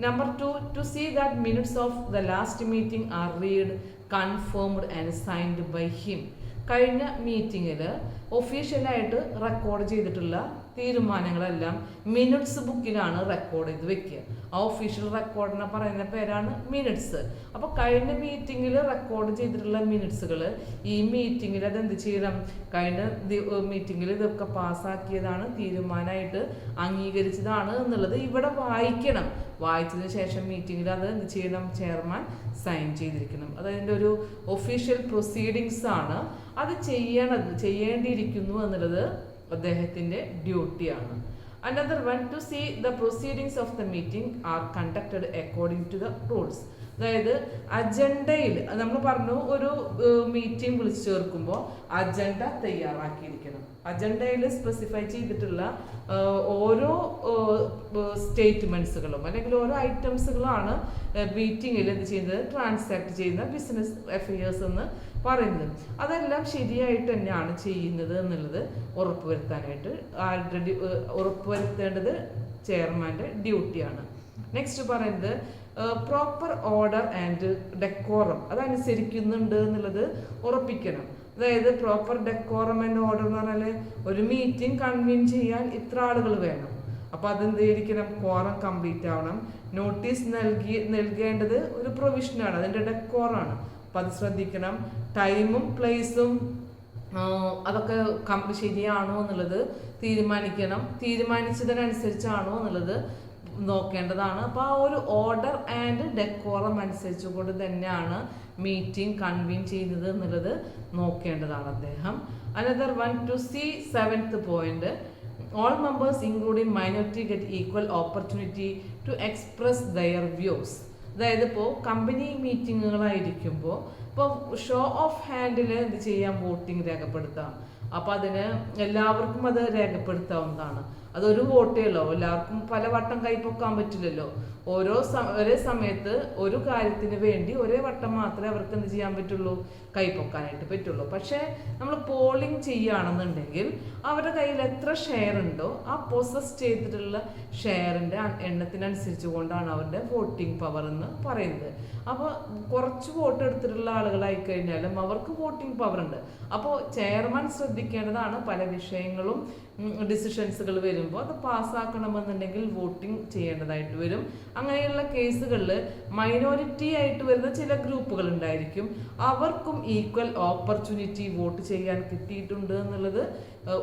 Number 2, to see that minutes of the last meeting are read, confirmed and signed by him. കഴിഞ്ഞ മീറ്റിങ്ങിൽ ഒഫീഷ്യലായിട്ട് റെക്കോർഡ് ചെയ്തിട്ടുള്ള തീരുമാനങ്ങളെല്ലാം മിനിറ്റ്സ് ബുക്കിലാണ് റെക്കോർഡ് ചെയ്ത് വെക്കുക. ആ ഒഫീഷ്യൽ റെക്കോർഡിനെ പറയുന്ന പേരാണ് മിനിറ്റ്സ്. അപ്പോൾ കഴിഞ്ഞ മീറ്റിങ്ങിൽ റെക്കോർഡ് ചെയ്തിട്ടുള്ള മിനിറ്റ്സുകൾ ഈ മീറ്റിങ്ങിൽ അതെന്ത് ചെയ്യണം? കഴിഞ്ഞ മീറ്റിങ്ങിൽ ഇതൊക്കെ പാസ്സാക്കിയതാണ്, തീരുമാനമായിട്ട് അംഗീകരിച്ചതാണ് എന്നുള്ളത് ഇവിടെ വായിക്കണം. വായിച്ചതിന് ശേഷം മീറ്റിങ്ങിൽ അത് എന്ത് ചെയ്യണം? ചെയർമാൻ സൈൻ ചെയ്തിരിക്കണം. അതതിൻ്റെ ഒരു ഒഫീഷ്യൽ പ്രൊസീഡിങ്സ് ആണ്. അത് ചെയ്യേണ്ടിയിരിക്കുന്നു എന്നുള്ളത് അദ്ദേഹത്തിൻ്റെ ഡ്യൂട്ടിയാണ്. Another one, to see the proceedings of the meeting are conducted according to the rules. അതായത് അജണ്ടയിൽ നമ്മൾ പറഞ്ഞു, ഒരു മീറ്റിംഗ് വിളിച്ചു ചേർക്കുമ്പോൾ അജണ്ട തയ്യാറാക്കിയിരിക്കണം. അജണ്ടയിൽ സ്പെസിഫൈ ചെയ്തിട്ടുള്ള ഓരോ സ്റ്റേറ്റ്മെൻറ്റ്സുകളും അല്ലെങ്കിൽ ഓരോ ഐറ്റംസുകളാണ് മീറ്റിങ്ങിൽ എന്ത് ചെയ്യുന്നത്? ട്രാൻസാക്ട് ചെയ്യുന്ന ബിസിനസ് അഫയേഴ്സ് എന്ന് പറയുന്നത്. അതെല്ലാം ശരിയായിട്ട് തന്നെയാണ് ചെയ്യുന്നത് എന്നുള്ളത് ഉറപ്പുവരുത്താനായിട്ട് ഉറപ്പുവരുത്തേണ്ടത് ചെയർമാൻ്റെ ഡ്യൂട്ടിയാണ്. നെക്സ്റ്റ് പറയുന്നത് പ്രോപ്പർ ഓർഡർ ആൻഡ് ഡെക്കോറം, അതനുസരിക്കുന്നുണ്ട് എന്നുള്ളത് ഉറപ്പിക്കണം. അതായത് പ്രോപ്പർ ഡെക്കോറം ആൻഡ് ഓർഡർ എന്ന് പറഞ്ഞാൽ ഒരു മീറ്റിംഗ് കൺവീൻ ചെയ്യാൻ ഇത്ര ആളുകൾ വേണം. അപ്പോൾ അതെന്തായിരിക്കണം? ക്വാറം കംപ്ലീറ്റ് ആവണം. നോട്ടീസ് നൽകേണ്ടത് ഒരു പ്രൊവിഷനാണ്, അതിൻ്റെ ഡെക്കോറാണ്. അപ്പം അത് ശ്രദ്ധിക്കണം. ടൈമും പ്ലേസും അതൊക്കെ ശരിയാണോ എന്നുള്ളത് തീരുമാനിക്കണം. തീരുമാനിച്ചതിനനുസരിച്ചാണോ എന്നുള്ളത് നോക്കേണ്ടതാണ്. അപ്പോൾ ആ ഒരു ഓർഡർ ആൻഡ് ഡെക്കോറം അനുസരിച്ചുകൊണ്ട് തന്നെയാണ് മീറ്റിംഗ് കൺവീൻ ചെയ്യുന്നത് എന്നുള്ളത് നോക്കേണ്ടതാണ് അദ്ദേഹം. Another one, to see 7th point, all members including minority get equal opportunity to express their views. അതായത് ഇപ്പോൾ കമ്പനി മീറ്റിങ്ങുകളായിരിക്കുമ്പോൾ ഇപ്പോൾ ഷോ ഓഫ് ഹാൻഡിൽ എന്ത് ചെയ്യാം? വോട്ടിംഗ് രേഖപ്പെടുത്താം. അപ്പോൾ അതിന് എല്ലാവർക്കും അത് രേഖപ്പെടുത്താവുന്നതാണ്. അതൊരു വോട്ടേ ഉള്ളൂ, എല്ലാവർക്കും പല വട്ടം കൈപ്പൊക്കാൻ പറ്റില്ലല്ലോ. ഒരേ സമയത്ത് ഒരു കാര്യത്തിന് വേണ്ടി ഒരേ വട്ടം മാത്രമേ അവർക്ക് എന്ത് ചെയ്യാൻ പറ്റുള്ളൂ? കൈപ്പൊക്കാനായിട്ട് പറ്റുള്ളൂ. പക്ഷേ നമ്മൾ പോളിംഗ് ചെയ്യുകയാണെന്നുണ്ടെങ്കിൽ അവരുടെ കയ്യിൽ എത്ര ഷെയർ ഉണ്ടോ ആ പൊസസ് ചെയ്തിട്ടുള്ള ഷെയറിൻ്റെ എണ്ണത്തിനനുസരിച്ച് കൊണ്ടാണ് അവരുടെ വോട്ടിംഗ് പവർ എന്ന് പറയുന്നത്. അപ്പോൾ കുറച്ച് വോട്ട് എടുത്തിട്ടുള്ള ആളുകളായി കഴിഞ്ഞാലും അവർക്ക് വോട്ടിംഗ് പവർ ഉണ്ട്. അപ്പോൾ ചെയർമാൻ ശ്രദ്ധിക്കേണ്ടതാണ്, പല വിഷയങ്ങളും ഡിസിഷൻസുകൾ വരുമ്പോൾ അത് പാസ്സാക്കണമെന്നുണ്ടെങ്കിൽ വോട്ടിംഗ് ചെയ്യേണ്ടതായിട്ട് വരും. അങ്ങനെയുള്ള കേസുകളിൽ മൈനോറിറ്റി ആയിട്ട് വരുന്ന ചില ഗ്രൂപ്പുകൾ ഉണ്ടായിരിക്കും, അവർക്കും ഈക്വൽ ഓപ്പർച്യൂണിറ്റി വോട്ട് ചെയ്യാൻ കിട്ടിയിട്ടുണ്ട് എന്നുള്ളത്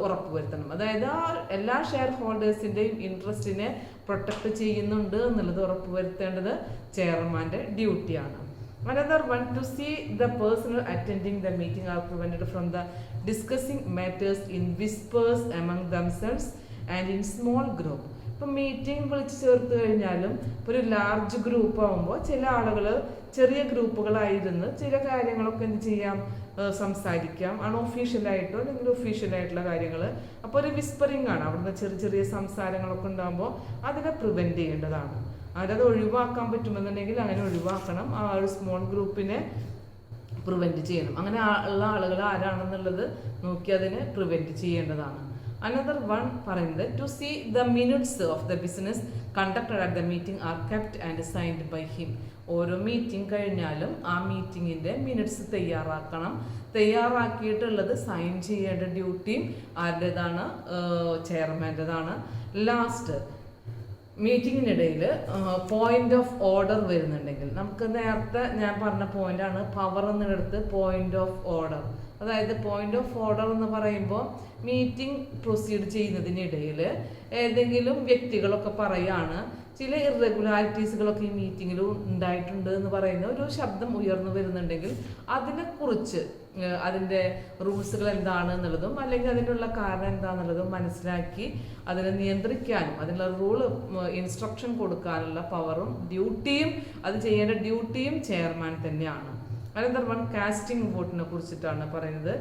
ഉറപ്പുവരുത്തണം. അതായത് ആ എല്ലാ ഷെയർ ഹോൾഡേഴ്സിൻ്റെയും ഇൻട്രസ്റ്റിനെ പ്രൊട്ടക്ട് ചെയ്യുന്നുണ്ട് എന്നുള്ളത് ഉറപ്പുവരുത്തേണ്ടത് ചെയർമാൻ്റെ ഡ്യൂട്ടിയാണ്. Another one, to see the personnel attending the meeting are prevented from the discussing matters in whispers among themselves and in small group. ഇപ്പം മീറ്റിംഗ് വിളിച്ച് ചേർത്ത് കഴിഞ്ഞാലും ഇപ്പോൾ ഒരു ലാർജ് ഗ്രൂപ്പ് ആകുമ്പോൾ ചില ആളുകൾ ചെറിയ ഗ്രൂപ്പുകളായിരുന്ന് ചില കാര്യങ്ങളൊക്കെ എന്ത് ചെയ്യാം? സംസാരിക്കാം. അൺഒഫീഷ്യലായിട്ടോ അല്ലെങ്കിൽ ഒഫീഷ്യലായിട്ടുള്ള കാര്യങ്ങൾ. അപ്പോൾ ഒരു വിസ്പറിംഗ് ആണ്, അവിടുന്ന് ചെറിയ ചെറിയ സംസാരങ്ങളൊക്കെ ഉണ്ടാകുമ്പോൾ അതിനെ പ്രിവെൻറ്റ് ചെയ്യേണ്ടതാണ്. അത് ഒഴിവാക്കാൻ പറ്റുമെന്നുണ്ടെങ്കിൽ അങ്ങനെ ഒഴിവാക്കണം. ആ ഒരു സ്മോൾ ഗ്രൂപ്പിനെ പ്രിവെൻറ്റ് ചെയ്യണം. അങ്ങനെ ഉള്ള ആളുകൾ ആരാണെന്നുള്ളത് നോക്കി അതിനെ പ്രിവെൻറ്റ് ചെയ്യേണ്ടതാണ്. അനദർ വൺ പറയുന്നത്, to see the minutes of the business conducted at the meeting are kept and signed by him. ഓരോ മീറ്റിംഗ് കഴിഞ്ഞാലും ആ മീറ്റിങ്ങിൻ്റെ മിനിറ്റ്സ് തയ്യാറാക്കണം. തയ്യാറാക്കിയിട്ടുള്ളത് സൈൻ ചെയ്യേണ്ട ഡ്യൂട്ടിയും ആരുടേതാണ്? ചെയർമാൻ്റെതാണ്. ലാസ്റ്റ് മീറ്റിങ്ങിനിടയിൽ പോയിന്റ് ഓഫ് ഓർഡർ വരുന്നുണ്ടെങ്കിൽ, നമുക്ക് നേരത്തെ ഞാൻ പറഞ്ഞ പോയിന്റാണ് പവർ എന്നിടത്ത് പോയിന്റ് ഓഫ് ഓർഡർ. അതായത് പോയിന്റ് ഓഫ് ഓർഡർ എന്ന് പറയുമ്പോൾ മീറ്റിംഗ് പ്രൊസീഡ് ചെയ്യുന്നതിനിടയിൽ ഏതെങ്കിലും വ്യക്തികളൊക്കെ പറയാണ് ചില ഇറഗുലാരിറ്റീസുകളൊക്കെ ഈ മീറ്റിങ്ങിൽ ഉണ്ടായിട്ടുണ്ട് എന്ന് പറയുന്ന ഒരു ശബ്ദം ഉയർന്നു വരുന്നുണ്ടെങ്കിൽ അതിനെക്കുറിച്ച് അതിൻ്റെ റൂൾസുകൾ എന്താണ് എന്നുള്ളതും അല്ലെങ്കിൽ അതിനുള്ള കാരണം എന്താണെന്നുള്ളതും മനസ്സിലാക്കി അതിനെ നിയന്ത്രിക്കാനും അതിനുള്ള റൂള് ഇൻസ്ട്രക്ഷൻ കൊടുക്കാനുള്ള പവറും ഡ്യൂട്ടിയും അത് ചെയ്യേണ്ട ഡ്യൂട്ടിയും ചെയർമാൻ തന്നെയാണ്. അനന്തർ വൺ, കാസ്റ്റിംഗ് വോട്ടിനെ കുറിച്ചിട്ടാണ് പറയുന്നത്.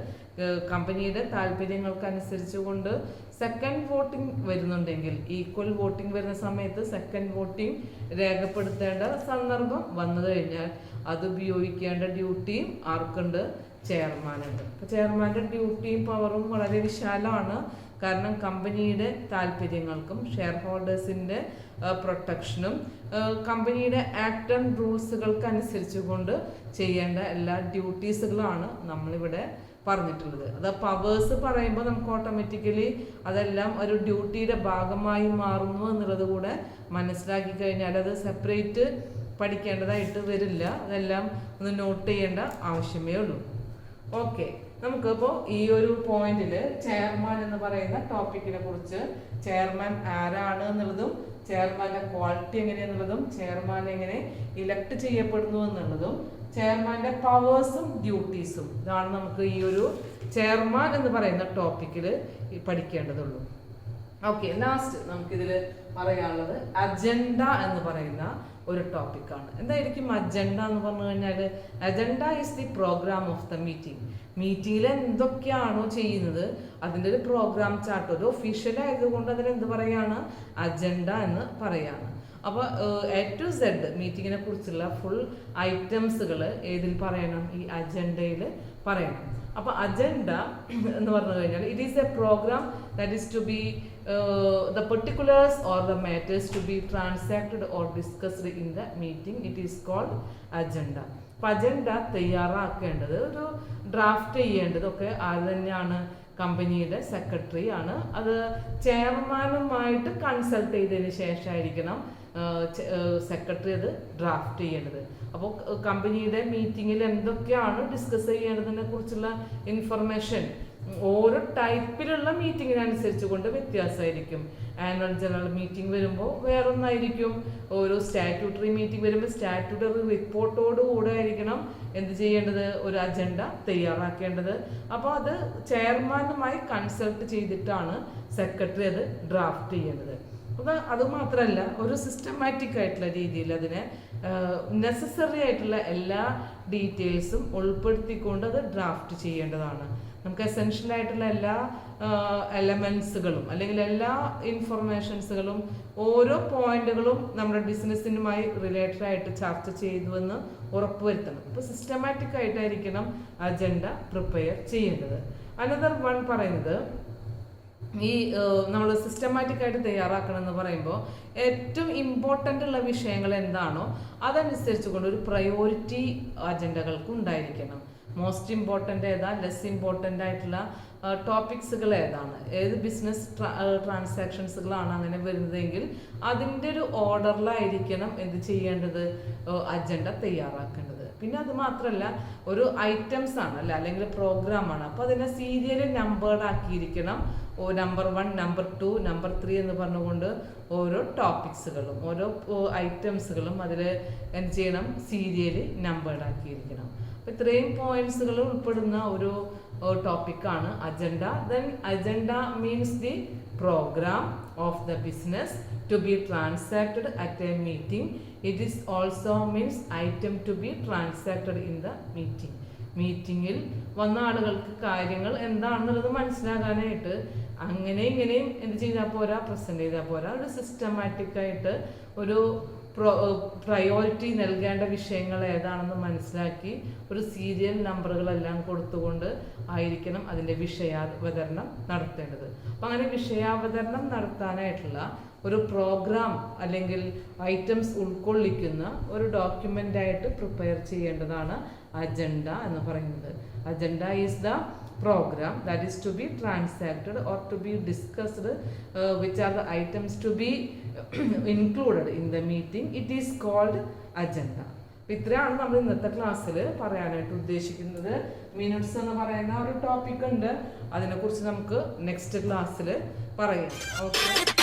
കമ്പനിയുടെ താല്പര്യങ്ങൾക്കനുസരിച്ച് കൊണ്ട് സെക്കൻഡ് വോട്ടിംഗ് വരുന്നുണ്ടെങ്കിൽ, ഈക്വൽ വോട്ടിംഗ് വരുന്ന സമയത്ത് സെക്കൻഡ് വോട്ടിംഗ് രേഖപ്പെടുത്തേണ്ട സന്ദർഭം വന്നു കഴിഞ്ഞാൽ അത് ഉപയോഗിക്കേണ്ട ഡ്യൂട്ടിയും ആർക്കുണ്ട്? ചെയർമാനുണ്ട്. അപ്പോൾ ചെയർമാൻ്റെ ഡ്യൂട്ടിയും പവറും വളരെ വിശാലമാണ്. കാരണം കമ്പനിയുടെ താല്പര്യങ്ങൾക്കും ഷെയർ ഹോൾഡേഴ്സിൻ്റെ പ്രൊട്ടക്ഷനും കമ്പനിയുടെ ആക്ട് ആൻഡ് റൂൾസുകൾക്ക് അനുസരിച്ച് കൊണ്ട് ചെയ്യേണ്ട എല്ലാ ഡ്യൂട്ടീസുകളാണ് നമ്മളിവിടെ പറഞ്ഞിട്ടുള്ളത്. അത് പവേഴ്സ് പറയുമ്പോൾ നമുക്ക് ഓട്ടോമാറ്റിക്കലി അതെല്ലാം ഒരു ഡ്യൂട്ടിയുടെ ഭാഗമായി മാറുന്നു എന്നുള്ളത് കൂടെ മനസ്സിലാക്കി കഴിഞ്ഞാൽ അത് സെപ്പറേറ്റ് പഠിക്കേണ്ടതായിട്ട് വരില്ല. അതെല്ലാം ഒന്ന് നോട്ട് ചെയ്യേണ്ട ആവശ്യമേ ഉള്ളൂ. ഓക്കെ, നമുക്കിപ്പോൾ ഈ ഒരു പോയിന്റിൽ ചെയർമാൻ എന്ന് പറയുന്ന ടോപ്പിക്കിനെ കുറിച്ച് ചെയർമാൻ ആരാണ് എന്നുള്ളതും ചെയർമാന്റെ ക്വാളിറ്റി എങ്ങനെയാന്നുള്ളതും ചെയർമാൻ എങ്ങനെ ഇലക്ട് ചെയ്യപ്പെടുന്നു എന്നുള്ളതും ചെയർമാന്റെ പവേഴ്സും ഡ്യൂട്ടീസും ഇതാണ് നമുക്ക് ഈ ഒരു ചെയർമാൻ എന്ന് പറയുന്ന ടോപ്പിക്കിൽ പഠിക്കേണ്ടതുള്ളൂ. ഓക്കെ, ലാസ്റ്റ് നമുക്കിതിൽ പറയാനുള്ളത് അജണ്ട എന്ന് പറയുന്ന ഒരു ടോപ്പിക്കാണ്. എന്തായിരിക്കും അജണ്ട എന്ന് പറഞ്ഞു കഴിഞ്ഞാൽ, agenda is the programme of the meeting. മീറ്റിങ്ങിൽ എന്തൊക്കെയാണോ ചെയ്യുന്നത് അതിൻ്റെ ഒരു പ്രോഗ്രാം ചാർട്ട്, ഒരു ഒഫീഷ്യൽ ആയതുകൊണ്ട് അതിന് എന്ത് പറയാണ്, അജണ്ട എന്ന് പറയാണ്. അപ്പോൾ എ ടു സെഡ് മീറ്റിങ്ങിനെ കുറിച്ചുള്ള ഫുൾ ഐറ്റംസുകൾ ഏതിൽ പറയണം, ഈ അജണ്ടയിൽ പറയണം. അപ്പോൾ അജണ്ട എന്ന് പറഞ്ഞു കഴിഞ്ഞാൽ it is a programme that is to be the particulars or the matters to be transacted or discussed in the meeting, it is called agenda. അപ്പോൾ അജണ്ട തയ്യാറാക്കേണ്ടത്, ഒരു ഡ്രാഫ്റ്റ് ചെയ്യേണ്ടതൊക്കെ ആര് തന്നെയാണ്, കമ്പനിയുടെ സെക്രട്ടറി ആണ്. അത് ചെയർമാനുമായിട്ട് കൺസൾട്ട് ചെയ്തതിന് ശേഷമായിരിക്കണം സെക്രട്ടറി അത് ഡ്രാഫ്റ്റ് ചെയ്യേണ്ടത്. അപ്പോൾ കമ്പനിയുടെ മീറ്റിങ്ങിൽ എന്തൊക്കെയാണ് ഡിസ്കസ് ചെയ്യേണ്ടതിനെ കുറിച്ചുള്ള ഇൻഫർമേഷൻ ഓരോ ടൈപ്പിലുള്ള മീറ്റിങ്ങിനനുസരിച്ച് കൊണ്ട് വ്യത്യാസമായിരിക്കും. ആനുവൽ ജനറൽ മീറ്റിംഗ് വരുമ്പോൾ വേറൊന്നായിരിക്കും, ഓരോ സ്റ്റാറ്റ്യൂട്ടറി മീറ്റിംഗ് വരുമ്പോൾ സ്റ്റാറ്റ്യൂട്ടറി റിപ്പോർട്ടോടുകൂടെ ആയിരിക്കണം എന്ത് ചെയ്യേണ്ടത്, ഒരു അജണ്ട തയ്യാറാക്കേണ്ടത്. അപ്പോൾ അത് ചെയർമാനുമായി കൺസൾട്ട് ചെയ്തിട്ടാണ് സെക്രട്ടറി അത് ഡ്രാഫ്റ്റ് ചെയ്യേണ്ടത്. അപ്പോൾ അതുമാത്രമല്ല, ഒരു സിസ്റ്റമാറ്റിക് ആയിട്ടുള്ള രീതിയിൽ അതിനെ നെസസറി ആയിട്ടുള്ള എല്ലാ ഡീറ്റെയിൽസും ഉൾപ്പെടുത്തിക്കൊണ്ട് അത് ഡ്രാഫ്റ്റ് ചെയ്യേണ്ടതാണ്. നമുക്ക് എസെൻഷ്യൽ ആയിട്ടുള്ള എല്ലാ എലമെൻസുകളും അല്ലെങ്കിൽ എല്ലാ ഇൻഫർമേഷൻസുകളും ഓരോ പോയിന്റുകളും നമ്മുടെ ബിസിനസ്സിനുമായി റിലേറ്റഡ് ആയിട്ട് ചർച്ച ചെയ്തുവെന്ന് ഉറപ്പുവരുത്തണം. ഇപ്പോൾ സിസ്റ്റമാറ്റിക് ആയിട്ടായിരിക്കണം അജണ്ട പ്രിപ്പയർ ചെയ്യേണ്ടത്. അനദർ വൺ പറയുന്നത്, ഈ നമ്മൾ സിസ്റ്റമാറ്റിക് ആയിട്ട് തയ്യാറാക്കണം എന്ന് പറയുമ്പോൾ ഏറ്റവും ഇമ്പോർട്ടൻ്റ് ഉള്ള വിഷയങ്ങൾ എന്താണോ അതനുസരിച്ച് കൊണ്ട് ഒരു പ്രയോറിറ്റി അജണ്ടകൾക്ക് ഉണ്ടായിരിക്കണം. മോസ്റ്റ് ഇമ്പോർട്ടൻ്റ് ഏതാ, ലെസ് ഇമ്പോർട്ടൻ്റ് ആയിട്ടുള്ള ടോപ്പിക്സുകൾ ഏതാണ്, ഏത് ബിസിനസ് ട്രാൻസാക്ഷൻസുകളാണ് അങ്ങനെ വരുന്നതെങ്കിൽ അതിൻ്റെ ഒരു ഓർഡറിലായിരിക്കണം എന്ത് ചെയ്യേണ്ടത്, അജണ്ട തയ്യാറാക്കേണ്ടത്. പിന്നെ അത് മാത്രമല്ല, ഒരു ഐറ്റംസ് ആണ് അല്ലെങ്കിൽ പ്രോഗ്രാമാണ്, അപ്പോൾ അതിനെ സീരിയൽ നമ്പേർഡ് ആക്കിയിരിക്കണം. നമ്പർ 1, നമ്പർ 2, നമ്പർ 3 എന്ന് പറഞ്ഞുകൊണ്ട് ഓരോ ടോപ്പിക്സുകളും ഓരോ ഐറ്റംസുകളും അതിൽ എന്ത് ചെയ്യണം, സീരിയലി നമ്പേർഡ് ആക്കിയിരിക്കണം. അപ്പോൾ ഇത്രയും പോയിന്റ്സുകൾ ഉൾപ്പെടുന്ന ഒരു ടോപ്പിക്കാണ് agenda. Then agenda means the programme of the business to be transacted at a meeting. It is also means item to be transacted in the meeting. മീറ്റിങ്ങിൽ വന്ന ആളുകൾക്ക് കാര്യങ്ങൾ എന്താണെന്നുള്ളത് മനസ്സിലാകാനായിട്ട് അങ്ങനെ ഇങ്ങനെയും എന്ത് ചെയ്താൽ പോരാ, പ്രസൻറ്റ് ചെയ്താൽ പോരാ. ഒരു സിസ്റ്റമാറ്റിക് ആയിട്ട് ഒരു പ്രയോറിറ്റി നൽകേണ്ട വിഷയങ്ങൾ ഏതാണെന്ന് മനസ്സിലാക്കി ഒരു സീരിയൽ നമ്പറുകളെല്ലാം കൊടുത്തുകൊണ്ട് ആയിരിക്കണം അതിൻ്റെ വിഷയാവതരണം നടത്തേണ്ടത്. അപ്പം അങ്ങനെ വിഷയാവതരണം നടത്താനായിട്ടുള്ള ഒരു പ്രോഗ്രാം അല്ലെങ്കിൽ ഐറ്റംസ് ഉൾക്കൊള്ളിക്കുന്ന ഒരു ഡോക്യുമെൻ്റായിട്ട് പ്രിപ്പയർ ചെയ്യേണ്ടതാണ് അജണ്ട എന്ന് പറയുന്നത്. Agenda is the program that is to be transacted or to be discussed, which are the items to be included in the meeting. It is called agenda. ഇത്രയാണ് നമ്മൾ ഇന്നത്തെ ക്ലാസ്സിൽ പറയാനായിട്ട് ഉദ്ദേശിക്കുന്നത്. മിനിറ്റ്സ് എന്ന് പറയുന്ന ഒരു ടോപ്പിക് ഉണ്ട്, അതിനെക്കുറിച്ച് നമുക്ക് നെക്സ്റ്റ് ക്ലാസ്സിൽ പറയാം. ഓക്കെ.